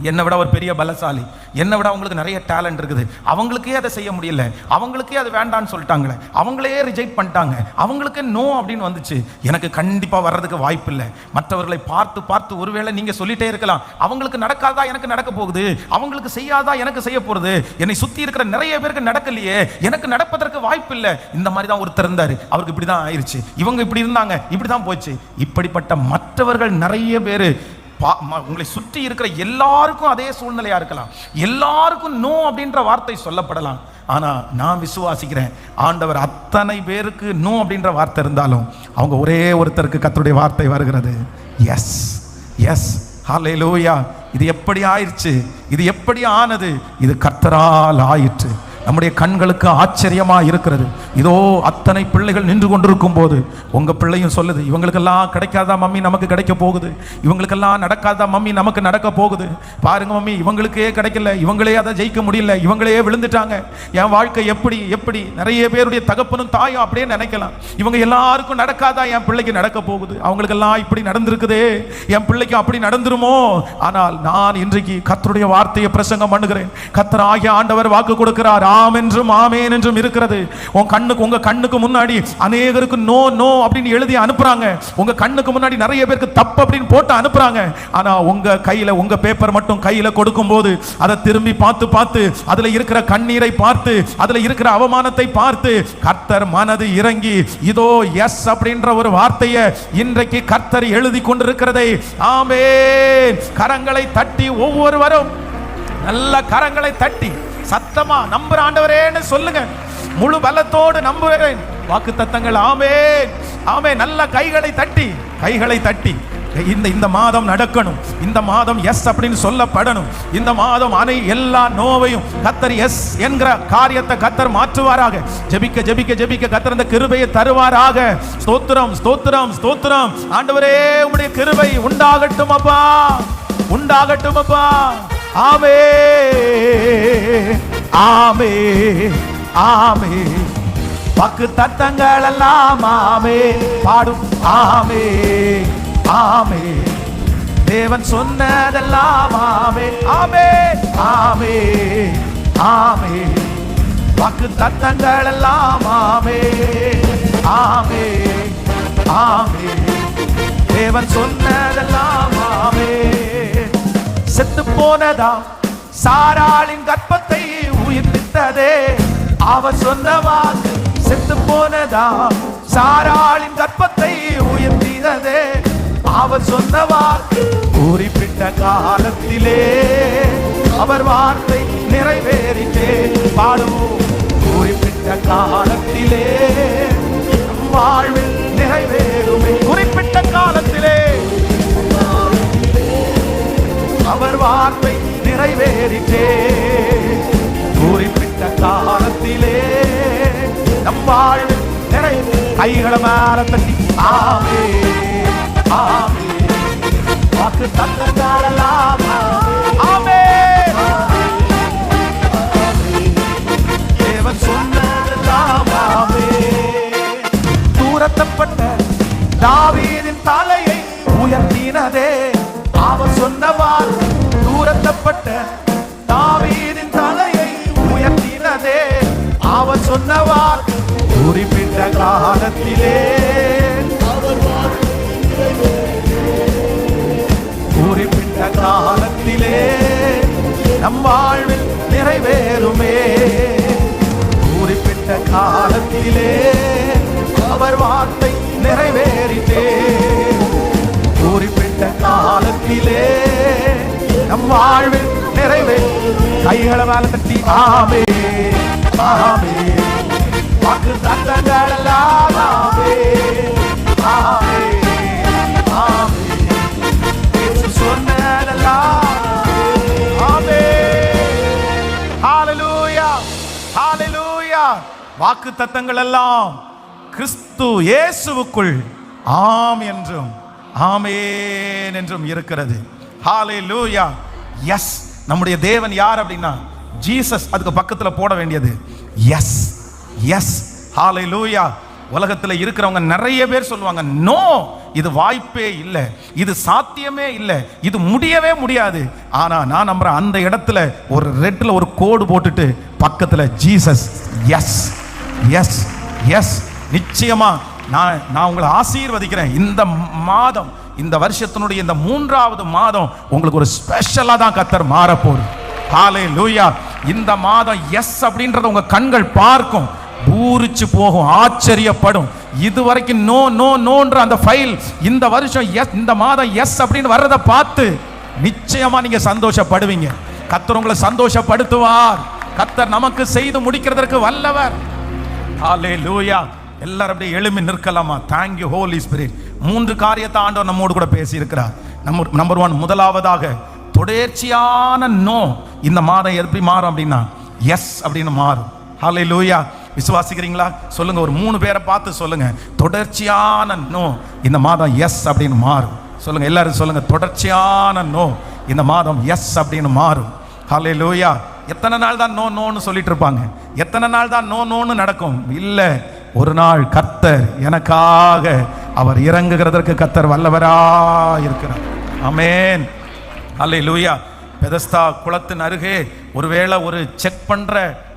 என்னை விட ஒரு பெரிய பலசாலி, என்னை விட அவங்களுக்கு நிறைய டேலண்ட் இருக்குது, அவங்களுக்கே அதை செய்ய முடியல, அவங்களுக்கே அது வேண்டான்னு சொல்லிட்டாங்களே, அவங்களே ரிஜெக்ட் பண்ணிட்டாங்க, அவங்களுக்கே நோ அப்படின்னு வந்துச்சு, எனக்கு கண்டிப்பாக வர்றதுக்கு வாய்ப்பு இல்லை. மற்றவர்களை பார்த்து பார்த்து ஒருவேளை நீங்கள் சொல்லிட்டே இருக்கலாம், அவங்களுக்கு நடக்காதா எனக்கு நடக்க போகுது, அவங்களுக்கு செய்யாதா எனக்கு செய்ய போகிறது, என்னை சுற்றி இருக்கிற நிறைய பேருக்கு நடக்கலையே, எனக்கு நடப்பதற்கு வாய்ப்பு இல்லை. இந்த மாதிரி தான் ஒருத்தர் இருந்தார், அவருக்கு இப்படி தான் ஆயிடுச்சு, இவங்க இப்படி இருந்தாங்க, இப்படி தான் போச்சு. இப்படிப்பட்ட மற்றவர்கள் நிறைய பேர் உங்களை சுற்றி இருக்கிற எல்லாருக்கும் அதே சூழ்நிலையா இருக்கலாம், எல்லாருக்கும் நோ அப்படின்ற வார்த்தை சொல்லப்படலாம். ஆனா நான் விசுவாசிக்கிறேன், ஆண்டவர் அத்தனை பேருக்கு நோ அப்படின்ற வார்த்தை இருந்தாலும் அவங்க ஒரே ஒருத்தருக்கு கர்த்தருடைய வார்த்தை வருகிறது, எஸ், எஸ். ஹல்லேலூயா. இது எப்படி ஆயிடுச்சு, இது எப்படி ஆனது, இது கர்த்தரால் ஆயிற்று. நம்முடைய கண்களுக்கு ஆச்சரியமா இருக்கிறது. இதோ அத்தனை பிள்ளைகள் நின்று கொண்டிருக்கும் போது உங்க பிள்ளையும் சொல்லுது, இவங்களுக்கெல்லாம் கிடைக்காதா மம்மி நமக்கு கிடைக்க போகுது, இவங்களுக்கெல்லாம் நடக்காதா மம்மி நமக்கு நடக்க போகுது. பாருங்க மம்மி, இவங்களுக்கே கிடைக்கல, இவங்களே அதை ஜெயிக்க முடியல, இவங்களே விழுந்துட்டாங்க, என் வாழ்க்கை எப்படி எப்படி. நிறைய பேருடைய தகப்பனும் தாயும் அப்படியே நினைக்கலாம், இவங்க எல்லாருக்கும் நடக்காதா என் பிள்ளைக்கு நடக்க போகுது, அவங்களுக்கெல்லாம் இப்படி நடந்திருக்குதே, என் பிள்ளைக்கு அப்படி நடந்துருமோ. ஆனால் நான் இன்றைக்கு கர்த்தருடைய வார்த்தையை பிரசங்கம் பண்ணுகிறேன். கர்த்தர் ஆகிய ஆண்டவர் வாக்கு கொடுக்கிறார், ஆம் என்றும் ஆமேன் என்றும் இருக்கிறது. உங்க கண்ணுக்கு முன்னாடி அநேகருக்கு நோ நோ அப்படின்னு எழுதி அனுப்புறாங்க, உங்க கண்ணுக்கு முன்னாடி நிறைய பேருக்கு தப்பு அப்படின்னு போட்டு அனுப்புறாங்க. ஆனா உங்க கையில, உங்க பேப்பர் மட்டும் கையில கொடுக்கும் போது அதை திரும்பி பார்த்து பார்த்து அதுல இருக்கிற கண்ணீரை பார்த்து அதுல இருக்கிற அவமானத்தை பார்த்து கர்த்தர் மனது இறங்கி இதோ எஸ் அப்படின்ற ஒரு வார்த்தையை இன்றைக்கு கர்த்தர் எழுதி கொண்டிருக்கிறதை, ஆமென். கரங்களை தட்டி ஒவ்வொருவரும் நல்ல கரங்களை தட்டி சத்தமா நம்புற ஆண்டவரேன்னு சொல்லுங்க, முழு பலத்தோடு நம்புகிறேன் வாக்குத்தத்தங்கள். ஆமென், ஆமென். நல்ல கைகளை தட்டி, கைகளை தட்டி இந்த மாதம் நடக்கணும், இந்த மாதம் எஸ் அப்படின்னு சொல்லப்படணும். இந்த மாதம் எல்லா நோவையும் கர்த்தர் எஸ் என்கிற காரியத்தை கர்த்தர் மாற்றுவாராக. ஜெபிக்க ஜெபிக்க ஜெபிக்க கர்த்தர் அந்த கிருபையை தருவாராக. ஸ்தோத்திரம், ஸ்தோத்திரம், ஸ்தோத்திரம். ஆண்டவரே உம்முடைய கிருபை உண்டாகட்டும் அப்பா, உண்டாகட்டும் அப்பா. ஆமே, ஆமே, ஆமே. வாக்கு தத்தங்கள் எல்லாம் ஆமே பாடும், ஆமே, ஆமே. தேவன் சொன்னதெல்லாம் ஆமே, ஆமே, ஆமே, ஆமே. வாக்கு தத்தங்கள் எல்லாம் ஆமே, ஆமே, ஆமே. தேவன் சொன்னதெல்லாம் ஆமே. செத்து போனதா சாராளின் கர்ப்பத்தை உயிர்ப்பித்ததே அவர் சொன்ன வாக்கு. செத்து போனதா சாராளின் கர்ப்பத்தை உயிர்ப்பித்ததே அவர் சொன்ன வாக்கு. குறிப்பிட்ட காலத்திலே அவர் வார்த்தை நிறைவேறிட்டே பாடுவோம். குறிப்பிட்ட காலத்திலே வாழ்வில் நிறைவேறுமே. குறிப்பிட்ட காலத்திலே அவர் வார்த்தை நிறைவேறிட்டே. குறிப்பிட்ட காலத்திலே நம் வாழ்வில் நிறைவே. கைகளை மேல தட்டி ஆமே, ஆமே. வாக்கு தத்தங்களெல்லாம் ஆமே, உயர்த்தினதே. அவர் சொன்னவார் தூரத்தப்பட்ட தாவீதின் தலையை உயர்த்தினதே. அவர் சொன்னவார் குறிப்பிட்ட காலத்திலே, குறிப்பிட்ட காலத்திலே நம் வாழ்வில் நிறைவேறுமே. குறிப்பிட்ட காலத்திலே அவர் வார்த்தை நிறைவேறிட்டே. குறிப்பிட்ட காலத்திலே நம் வாழ்வில் நிறைவே. கைகளை மேல தட்டி ஆமே ஆமே. வாக்கு தத்தங்களெல்லாம் ஆமே ஆமே ஆமே. இயேசு சொன்னதெல்லாம் ஆமே. ஹalleluya ஹalleluya. வாக்கு தத்தங்கள் எல்லாம் கிறிஸ்து இயேசுவுக்குள் ஆம் என்றும் ஆமென் என்றும் இருக்கிறது. ஹalleluya. எஸ், நம்முடைய தேவன் யார் அப்படின்னா ஜீசஸ். அதுக்கு பக்கத்துல போட வேண்டியது எஸ் எஸ். ஹalleluya. உலகத்தில் இருக்கிறவங்க நிறைய பேர் சொல்லுவாங்க, நோ, இது வாய்ப்பே இல்லை, இது சாத்தியமே இல்லை, இது முடியவே முடியாது. ஆனா நான் நம்புறேன், அந்த இடத்துல ஒரு ரெட்ல ஒரு கோடு போட்டுட்டு பக்கத்துல ஜீசஸ். S S S. நிச்சயமா நான் உங்களை ஆசீர்வதிக்கிறேன். இந்த மாதம், இந்த வருஷத்தினுடைய இந்த 3வது மாதம் உங்களுக்கு ஒரு ஸ்பெஷலா தான் கர்த்தர் மாற போகுது. ஹalleluya. இந்த மாதம் எஸ் அப்படின்றத உங்க கண்கள் பார்க்கும், பூரிச்சு போகும், ஆச்சரியப்படும். இதுவரைக்கும் நோ நோ நோன்ற அந்த ஃபைல் இந்த வருஷம் எஸ், இந்த மாதம் எஸ் அப்படின்னு வர்றதை பார்த்து நிச்சயமா நீங்க சந்தோஷப்படுவீங்க. கர்த்தர் உங்களை சந்தோஷப்படுத்துவார். கர்த்தர் நமக்கு செய்து முடிக்கிறதற்கு வல்லவர். ஹalleluya. எல்லாரும் அப்படியே எழும்பி நிற்கலாமா? Thank you Holy Spirit. 3 காரியத்தை ஆண்டவர் நம்மோடு கூட பேசி இருக்கிறார். நம்பர் 1, முதலாவதாக தொடர்ச்சியான நோ இந்த மாதம் எப்படி மாறும் அப்படின்னா எஸ் அப்படின்னு மாறும். ஹalleluya. விசுவாசிக்கிறீங்களா? சொல்லுங்க, ஒரு 3 பேரை பார்த்து சொல்லுங்க, தொடர்ச்சியான நோ இந்த மாதம் எஸ் அப்படின்னு மாறும். சொல்லுங்க, எல்லாரும் சொல்லுங்க, தொடர்ச்சியான நோ இந்த மாதம் எஸ் அப்படின்னு மாறும். ஹalleluya. எத்தனை நாள் தான் நோ நோன்னு சொல்லிட்டு இருப்பாங்க? எத்தனை நாள் தான் நோ நோன்னு நடக்கும்? இல்லை, ஒரு நாள் கர்த்தர் எனக்காக அவர் இறங்குகிறதற்கு கர்த்தர் வல்லவரா இருக்கிறார். ஆமென். ஹalleluya. பெதஸ்தா குளத்தின் அருகே ஒருவேளை ஒரு செக் பண்ற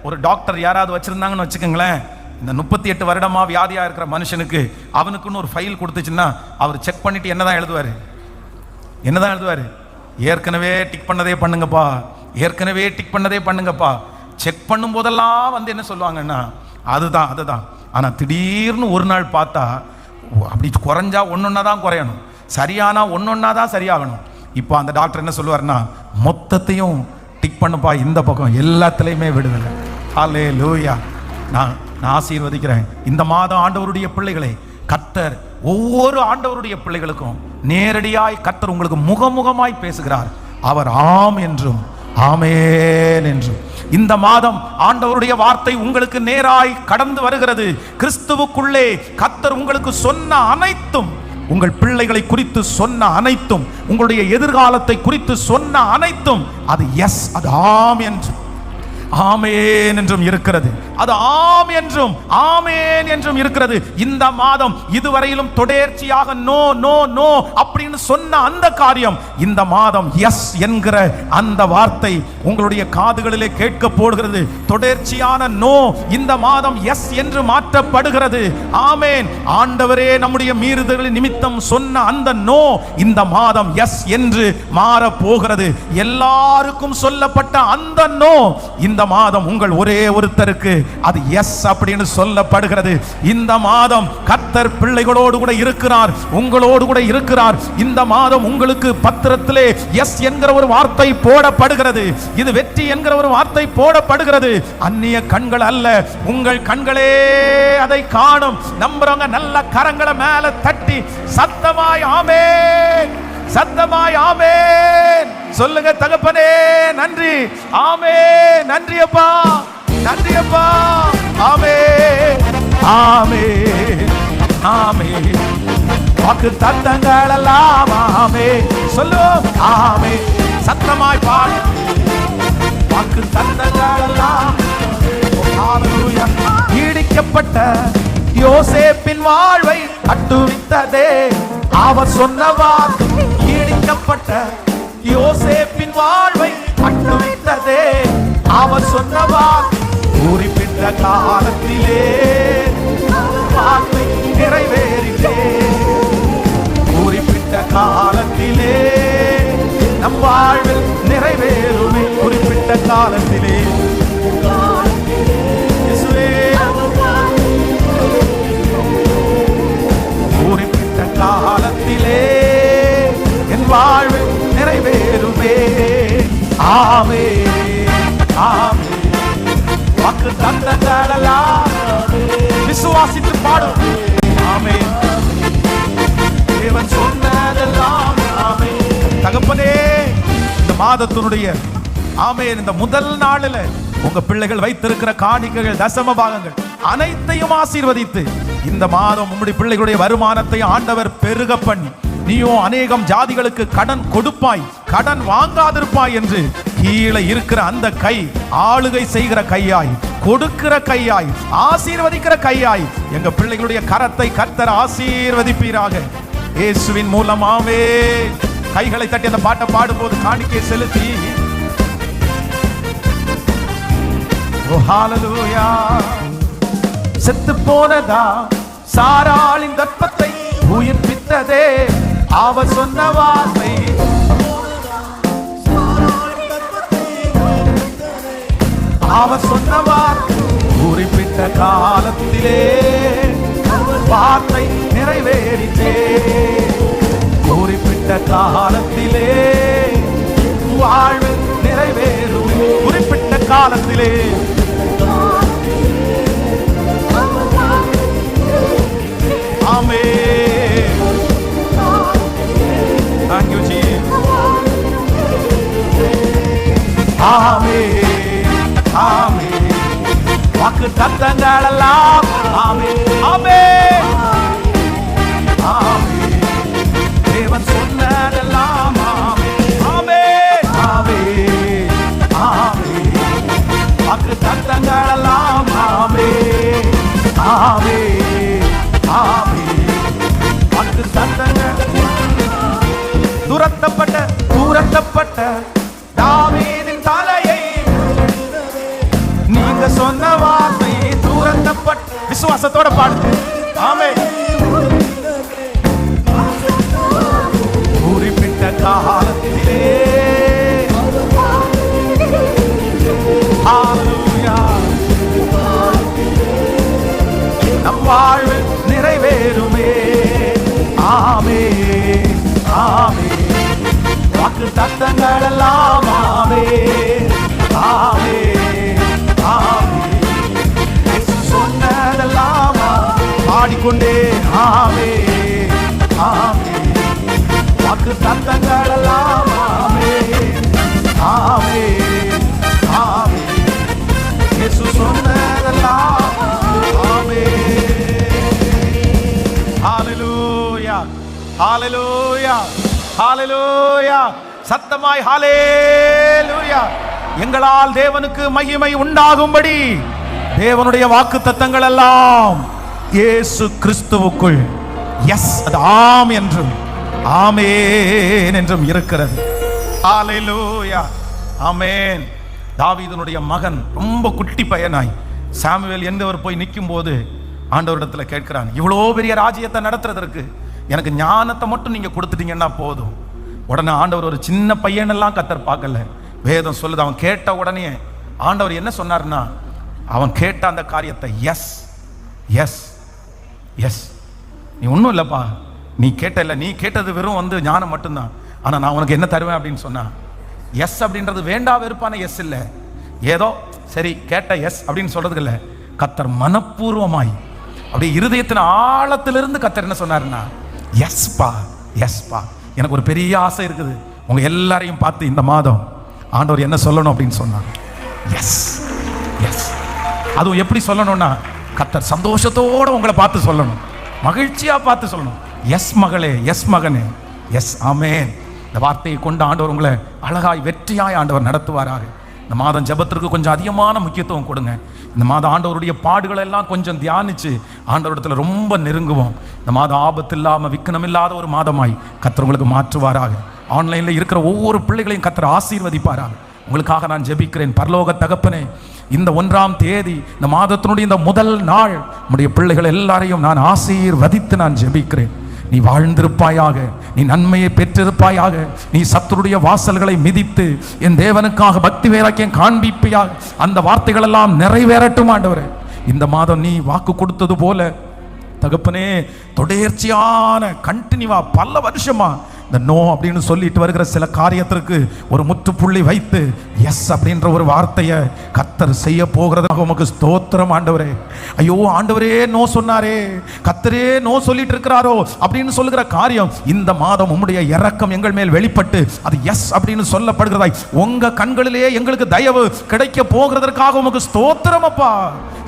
ஒரு டாக்டர் யாராவது வச்சிருந்தாங்கன்னு வச்சுக்கோங்களேன், இந்த 38 வருடமா வியாதியா இருக்கிற மனுஷனுக்கு அவனுக்குன்னு ஒரு ஃபைல் கொடுத்துச்சுன்னா அவர் செக் பண்ணிட்டு என்னதான் எழுதுவாரு? என்னதான் எழுதுவாரு? ஏற்கனவே டிக் பண்ணதே பண்ணுங்கப்பா, ஏற்கனவே டிக் பண்ணதே பண்ணுங்கப்பா. செக் பண்ணும் போதெல்லாம் வந்து என்ன சொல்லுவாங்கன்னா அதுதான் அதுதான். ஆனா திடீர்னு ஒரு நாள் பார்த்தா அப்படி குறைஞ்சா ஒன்னொன்னா தான் குறையணும், சரியானா ஒன்னொன்னா தான் சரியாகணும். இப்போ அந்த டாக்டர் என்ன சொல்லுவாருன்னா, மொத்தத்தையும் டிக் பண்ணுப்பா, இந்த பக்கம் எல்லாத்துலேயுமே விடுதலை. ஹalleluya. நான் ஆசீர்வதிக்கிறேன். இந்த மாதம் ஆண்டவருடைய பிள்ளைகளை கர்த்தர் ஒவ்வொரு ஆண்டவருடைய பிள்ளைகளுக்கும் நேரடியாய் கர்த்தர் உங்களுக்கு முகமுகமாய் பேசுகிறார். அவர் ஆம் என்றும் ஆமென் என்றும். இந்த மாதம் ஆண்டவருடைய வார்த்தை உங்களுக்கு நேராய் கடந்து வருகிறது. கிறிஸ்துவுக்குள்ளே கர்த்தர் உங்களுக்கு சொன்ன அனைத்தும், உங்கள் பிள்ளைகளை குறித்து சொன்ன அனைத்தும், உங்களுடைய எதிர்காலத்தை குறித்து சொன்ன அனைத்தும் அது எஸ், அது ஆம் என்றும் ஆமென் என்றும் இருக்கிறது. அது ஆம் என்றும் ஆமென் என்றும் இருக்கிறது. இந்த மாதம் இதுவரையிலும் தொடர்ச்சியாக நோ நோ நோ அப்படின்னு சொன்ன அந்த காரியம் இந்த மாதம் எஸ் என்கிற அந்த வார்த்தை உங்களுடைய காதுகளிலே கேட்க போடுகிறது. தொடர்ச்சியான நோ இந்த மாதம் எஸ் என்று மாற்றப்படுகிறது. ஆமென். ஆண்டவரே நம்முடைய மீறுதல்களின் நிமித்தம் சொன்ன அந்த நோ இந்த மாதம் எஸ் என்று மாற போகிறது. எல்லாருக்கும் சொல்லப்பட்ட அந்த நோ இந்த மாதம் உங்கள் ஒரே ஒருத்தருக்கு அது எஸ் அப்படின்னு சொல்லப்படுகிறது. இந்த மாதம் கர்த்தர் பிள்ளைகளோடு கூட இருக்கிறார், உங்களோடு கூட இருக்கிறார். இந்த மாதம் உங்களுக்கு பத்திரத்திலே எஸ் என்கிற ஒரு வார்த்தை போடப்படுகிறது. இது வெற்றி என்கிற ஒரு வார்த்தை போடப்படுகிறது. அந்நிய கண்கள் அல்ல, உங்கள் கண்களே அதை காணும். நம்புறவங்க நல்ல கரங்களை மேல தட்டி சத்தமாய் ஆமென், சத்தமாய் ஆமென் சொல்லுங்க. தகப்பனே நன்றி, ஆமென், நன்றி அப்பா, நன்றி அப்பா, ஆமென் ஆமென் ஆமென். வாக்கு தத்தங்கள் எல்லாம் ஆமென் சொல்லுவோம். ஆமென் சத்தமாய் பாடு. வாக்கு தத்தங்கள் எல்லாம் ஹalleluya. ஈடிக்கப்பட்ட யோசேப்பின் வாழ்வை அட்டுவித்ததே அவர் சொன்ன வார்த்தை துரத்தப்பட்ட யோசேப்பின் வாழ்வை அட்டுவித்ததே அவர் சொன்னவா குறிப்பிட்ட காலத்திலே வார்த்தை நிறைவேறிட்டே குறிப்பிட்ட காலத்திலே நம் வாழ்வில் நிறைவேறுமே குறிப்பிட்ட காலத்திலே குறிப்பிட்ட காலத்திலே என் வாழ்வில் நிறைவேறுமே ஆமென் ஆமென் வாக்கு தத்தங்களெல்லாம் விசுவாசித்து பாடும் ஆமென் தேவன் சொன்னதெல்லாம் ஆமென் தகப்பனே இந்த மாதத்தினுடைய ஆமென் இந்த முதல் நாளில் உங்க பிள்ளைகள் வைத்திருக்கிற காணிக்கைகள் தசம பாகங்கள் அனைத்தையும் ஆசீர்வதித்து இந்த மாதம் உம்முடைய பிள்ளைகளுடைய வருமானத்தை ஆண்டவர் பெருக பண்ணி நீயும் அநேகம் ஜாதிகளுக்கு கடன் கொடுப்பாய் கடன் வாங்காதிருப்பாய் என்று கீழே இருக்கிற அந்த கை ஆளுகை செய்கிற கையாய் கொடுக்கிற கையாய் ஆசீர்வதிக்கிற கையாய் எங்க பிள்ளைகளுடைய கரத்தை கர்த்தர் ஆசீர்வதிப்பீராக இயேசுவின் மூலமாவே கைகளை தட்டி அந்த பாட்டை பாடும்போது காணிக்கை செலுத்தி ஓ ஹalleluya செத்து போனதா சாராளின் கர்ப்பத்தை உயிர்ப்பித்ததே அவர் சொன்ன வார்த்தை அவர் சொன்ன வார்த்தை குறிப்பிட்ட காலத்திலே வார்த்தை நிறைவேறிச்சே குறிப்பிட்ட காலத்திலே வாழ்வு நிறைவேறும் குறிப்பிட்ட காலத்திலே ஆமென் thank you Jesus ஆமென் ஆமென் வாக்கு தத்தங்களெல்லாம் ஆமென் ஆமென் ஆமென் தேவன் சொன்னதெல்லாம் ஆமென் ஆமென் ஆமென் ஆமென் வாக்கு தத்தங்களெல்லாம் ஆமென் ஆமென் ஆமென் வாக்கு தத்தங்கள் துரத்தப்பட்ட தாவீதின் தலையை நீங்க சொன்ன வார்த்தை துரத்தப்பட்ட விசுவாசத்தோட பாடு ஆமென் குறிப்பிட்ட காலத்திலே ஹalleluya நம் வாழ்வு நிறைவேறுமே ஆமென் ஆமென் வாக்கு தத்தங்களெல்லாம் ஆமென் ஆமென் ஆமென் இயேசு சொன்னதெல்லாம் பாடிக்கொண்டே ஆமென் ஆமென் வாக்கு தத்தங்களெல்லாம் ஆமென் ஆமென் ஆமென் இயேசு சொன்னதெல்லாம் ஆமென் ஹalleluya ஹalleluya ஹalleluya சத்தமாய் ஹalleluya எங்களால் தேவனுக்கு மகிமை உண்டாகும்படி தேவனுடைய வாக்குத்தத்தங்கள் எல்லாம் இயேசு கிறிஸ்துவுக்குள் எஸ் அது ஆம் என்றும் ஆமென் என்றும் இருக்கிறது ஹalleluya ஆமென் தாவீதுனுடைய மகன் ரொம்ப குட்டி பையனாய் சாமுவேல் என்பவர் போய் நிற்கும் போது ஆண்டவரிடத்துல கேட்கிறான் இவ்வளோ பெரிய ராஜ்யத்தை நடத்துறதற்கு எனக்கு ஞானத்தை மட்டும் நீங்க கொடுத்துட்டீங்கன்னா போதும் உடனே ஆண்டவர் ஒரு சின்ன பையனெல்லாம் கர்த்தர் பார்க்கல வேதம் சொல்லுது அவன் கேட்ட உடனே ஆண்டவர் என்ன சொன்னார்னா அவன் கேட்ட அந்த காரியத்தை எஸ் எஸ் எஸ் நீ ஒன்றும் இல்லைப்பா நீ கேட்ட இல்லை நீ கேட்டது வெறும் ஞானம் மட்டும்தான் ஆனால் நான் உனக்கு என்ன தருவேன் அப்படின்னு சொன்னா எஸ் அப்படின்றது வேண்டா வெறுப்பான எஸ் இல்லை ஏதோ சரி கேட்ட எஸ் அப்படின்னு சொல்றதுக்கு இல்லை கர்த்தர் மனப்பூர்வமாய் அப்படியே இருதயத்தின் ஆழத்திலிருந்து கர்த்தர் என்ன சொன்னாருன்னா எஸ்பா எஸ்பா எனக்கு ஒரு பெரிய ஆசை இருக்குது உங்க எல்லாரையும் பார்த்து இந்த மாதம் ஆண்டவர் என்ன சொல்லணும் அப்படின்னு சொன்னார் எஸ் எஸ் அதுவும் எப்படி சொல்லணும்னா கர்த்தர் சந்தோஷத்தோட உங்களை பார்த்து சொல்லணும் மகிழ்ச்சியா பார்த்து சொல்லணும் எஸ் மகளே எஸ் மகனே எஸ் ஆமென் இந்த வார்த்தையை கொண்டு ஆண்டவர் உங்களை அழகாய் வெற்றியாய் ஆண்டவர் நடத்துவாராக இந்த மாதம் ஜெபத்திற்கு கொஞ்சம் அதிகமான முக்கியத்துவம் கொடுங்க இந்த மாதம் ஆண்டவருடைய பாடுகளை எல்லாம் கொஞ்சம் தியானிச்சு ஆண்டவரிடத்துல ரொம்ப நெருங்குவோம் இந்த மாதம் ஆபத்து இல்லாமல் விக்கனம் இல்லாத ஒரு மாதமாய் கர்த்தர் உங்களுக்கு மாற்றுவாராக ஆன்லைனில் இருக்கிற ஒவ்வொரு பிள்ளைகளையும் கர்த்தர் ஆசீர்வதிப்பாராக. உங்களுக்காக நான் ஜெபிக்கிறேன். பரலோக தகப்பனே, இந்த 1ஆம் தேதி, இந்த மாதத்தினுடைய இந்த முதல் நாள், நம்முடைய பிள்ளைகள் எல்லாரையும் நான் ஆசீர்வதித்து நான் ஜெபிக்கிறேன். நீ வாழ்ந்திருப்பாயாக, நீ நன்மையை பெற்றிருப்பாயாக, நீ சத்துருடைய வாசல்களை மிதித்து என் தேவனுக்காக பக்தி வைராக்கியம் காண்பிப்பாயாக. அந்த வார்த்தைகள் எல்லாம் நிறைவேறட்டும் ஆண்டவரே. இந்த மாதம் நீ வாக்கு கொடுத்தது போல தகப்பனே, தொடர்ச்சியான கண்டினியூவா பல வருஷமா இந்த நோ அப்படின்னு சொல்லிட்டு வருகிற சில காரியத்திற்கு ஒரு முற்றுப்புள்ளி வைத்து எஸ் அப்படின்ற ஒரு வார்த்தையை கர்த்தர் செய்ய போகிறதாக உமக்கு ஸ்தோத்திரம் ஆண்டவரே. ஐயோ ஆண்டவரே, நோ சொன்னாரே, கர்த்தரே நோ சொல்லிட்டு இருக்கிறாரோ அப்படின்னு சொல்லுகிற காரியம் இந்த மாதம் உம்முடைய இரக்கம் எங்கள் மேல் வெளிப்பட்டு அது எஸ் அப்படின்னு சொல்லப்படுகிறதாய் உங்க கண்களிலே எங்களுக்கு தயவு கிடைக்க போகிறதற்காக உமக்கு ஸ்தோத்திரம் அப்பா.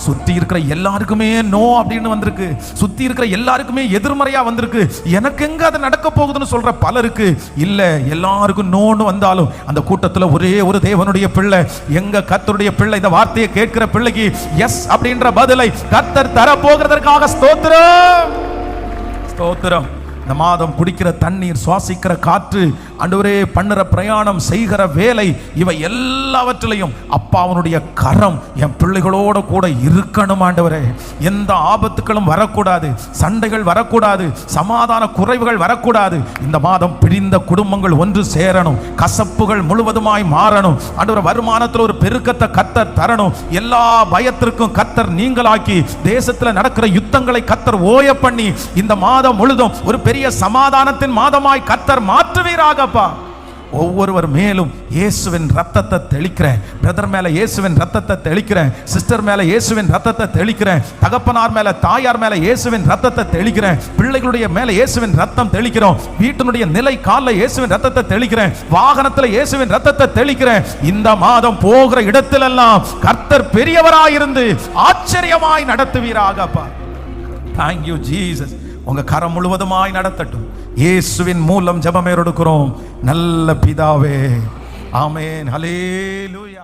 சுத்தி இருக்கிற எல்லாருக்குமே நோ அப்படின்னு வந்திருக்கு, சுத்தி இருக்கிற எல்லாருக்குமே எதிர்மறையா வந்திருக்கு. எனக்கு எங்க அது நடக்க போகுதுன்னு சொல்ற பலருக்கு இல்ல, எல்லாருக்கும் நோன்னு வந்தாலும் அந்த கூட்டத்தில் ஒரே ஒரு தேவனுடைய பிள்ளை, எங்க கர்த்தருடைய பிள்ளை, இந்த வார்த்தையை கேட்கிற பிள்ளைக்கு எஸ் அப்படின்ற பதிலை கர்த்தர் தர போகிறதற்காக ஸ்தோத்திரம் ஸ்தோத்திரம். இந்த மாதம் குடிக்கிற தண்ணீர், சுவாசிக்கிற காற்று, ஆண்டவரே பண்ணுற பிரயாணம், செய்கிற வேலை, இவை எல்லாவற்றிலையும் அப்பாவனுடைய கரம் என் பிள்ளைகளோட கூட இருக்கணும் ஆண்டவரே. எந்த ஆபத்துக்களும் வரக்கூடாது, சண்டைகள் வரக்கூடாது, சமாதான குறைவுகள் வரக்கூடாது. இந்த மாதம் பிரிந்த குடும்பங்கள் ஒன்று சேரணும், கசப்புகள் முழுவதுமாய் மாறணும் ஆண்டவரே. வருமானத்தில் ஒரு பெருக்கத்தை கர்த்தர் தரணும். எல்லா பயத்திற்கும் கர்த்தர் நீங்களாக்கி தேசத்தில் நடக்கிற யுத்தங்களை கர்த்தர் ஓய பண்ணி இந்த மாதம் முழுதும் ஒரு பெரிய சமாதானத்தின் மாதமாய் கர்த்தர் மாற்றுவீராகப்பா. ஒவ்வொருவர் மேலும் இயேசுவின் ரத்தத்தை தெளிக்கிறேன். பிரதர் மேல இயேசுவின் ரத்தத்தை தெளிக்கிறேன், சிஸ்டர் மேல இயேசுவின் ரத்தத்தை தெளிக்கிறேன், தகப்பனார் மேல தாயார் மேல இயேசுவின் ரத்தத்தை தெளிக்கிறேன், பிள்ளைகளுடைய மேல இயேசுவின் ரத்தம் தெளிக்கிறோம், வீட்டினுடைய நிலை கால்ல இயேசுவின் ரத்தத்தை தெளிக்கிறேன், வாகனத்துல இயேசுவின் ரத்தத்தை தெளிக்கிறேன். இந்த மாதம் போகிற இடத்திலெல்லாம் கர்த்தர் பெரியவராயிருந்து ஆச்சரியமாய் நடத்துவீராகப்பா. Thank you Jesus. உங்க கரம் முழுவதுமாய் நடத்தட்டும். இயேசுவின் மூலம் ஜெபம் எடுக்கிறோம் நல்ல பிதாவே, ஆமென். ஹல்லேலூயா.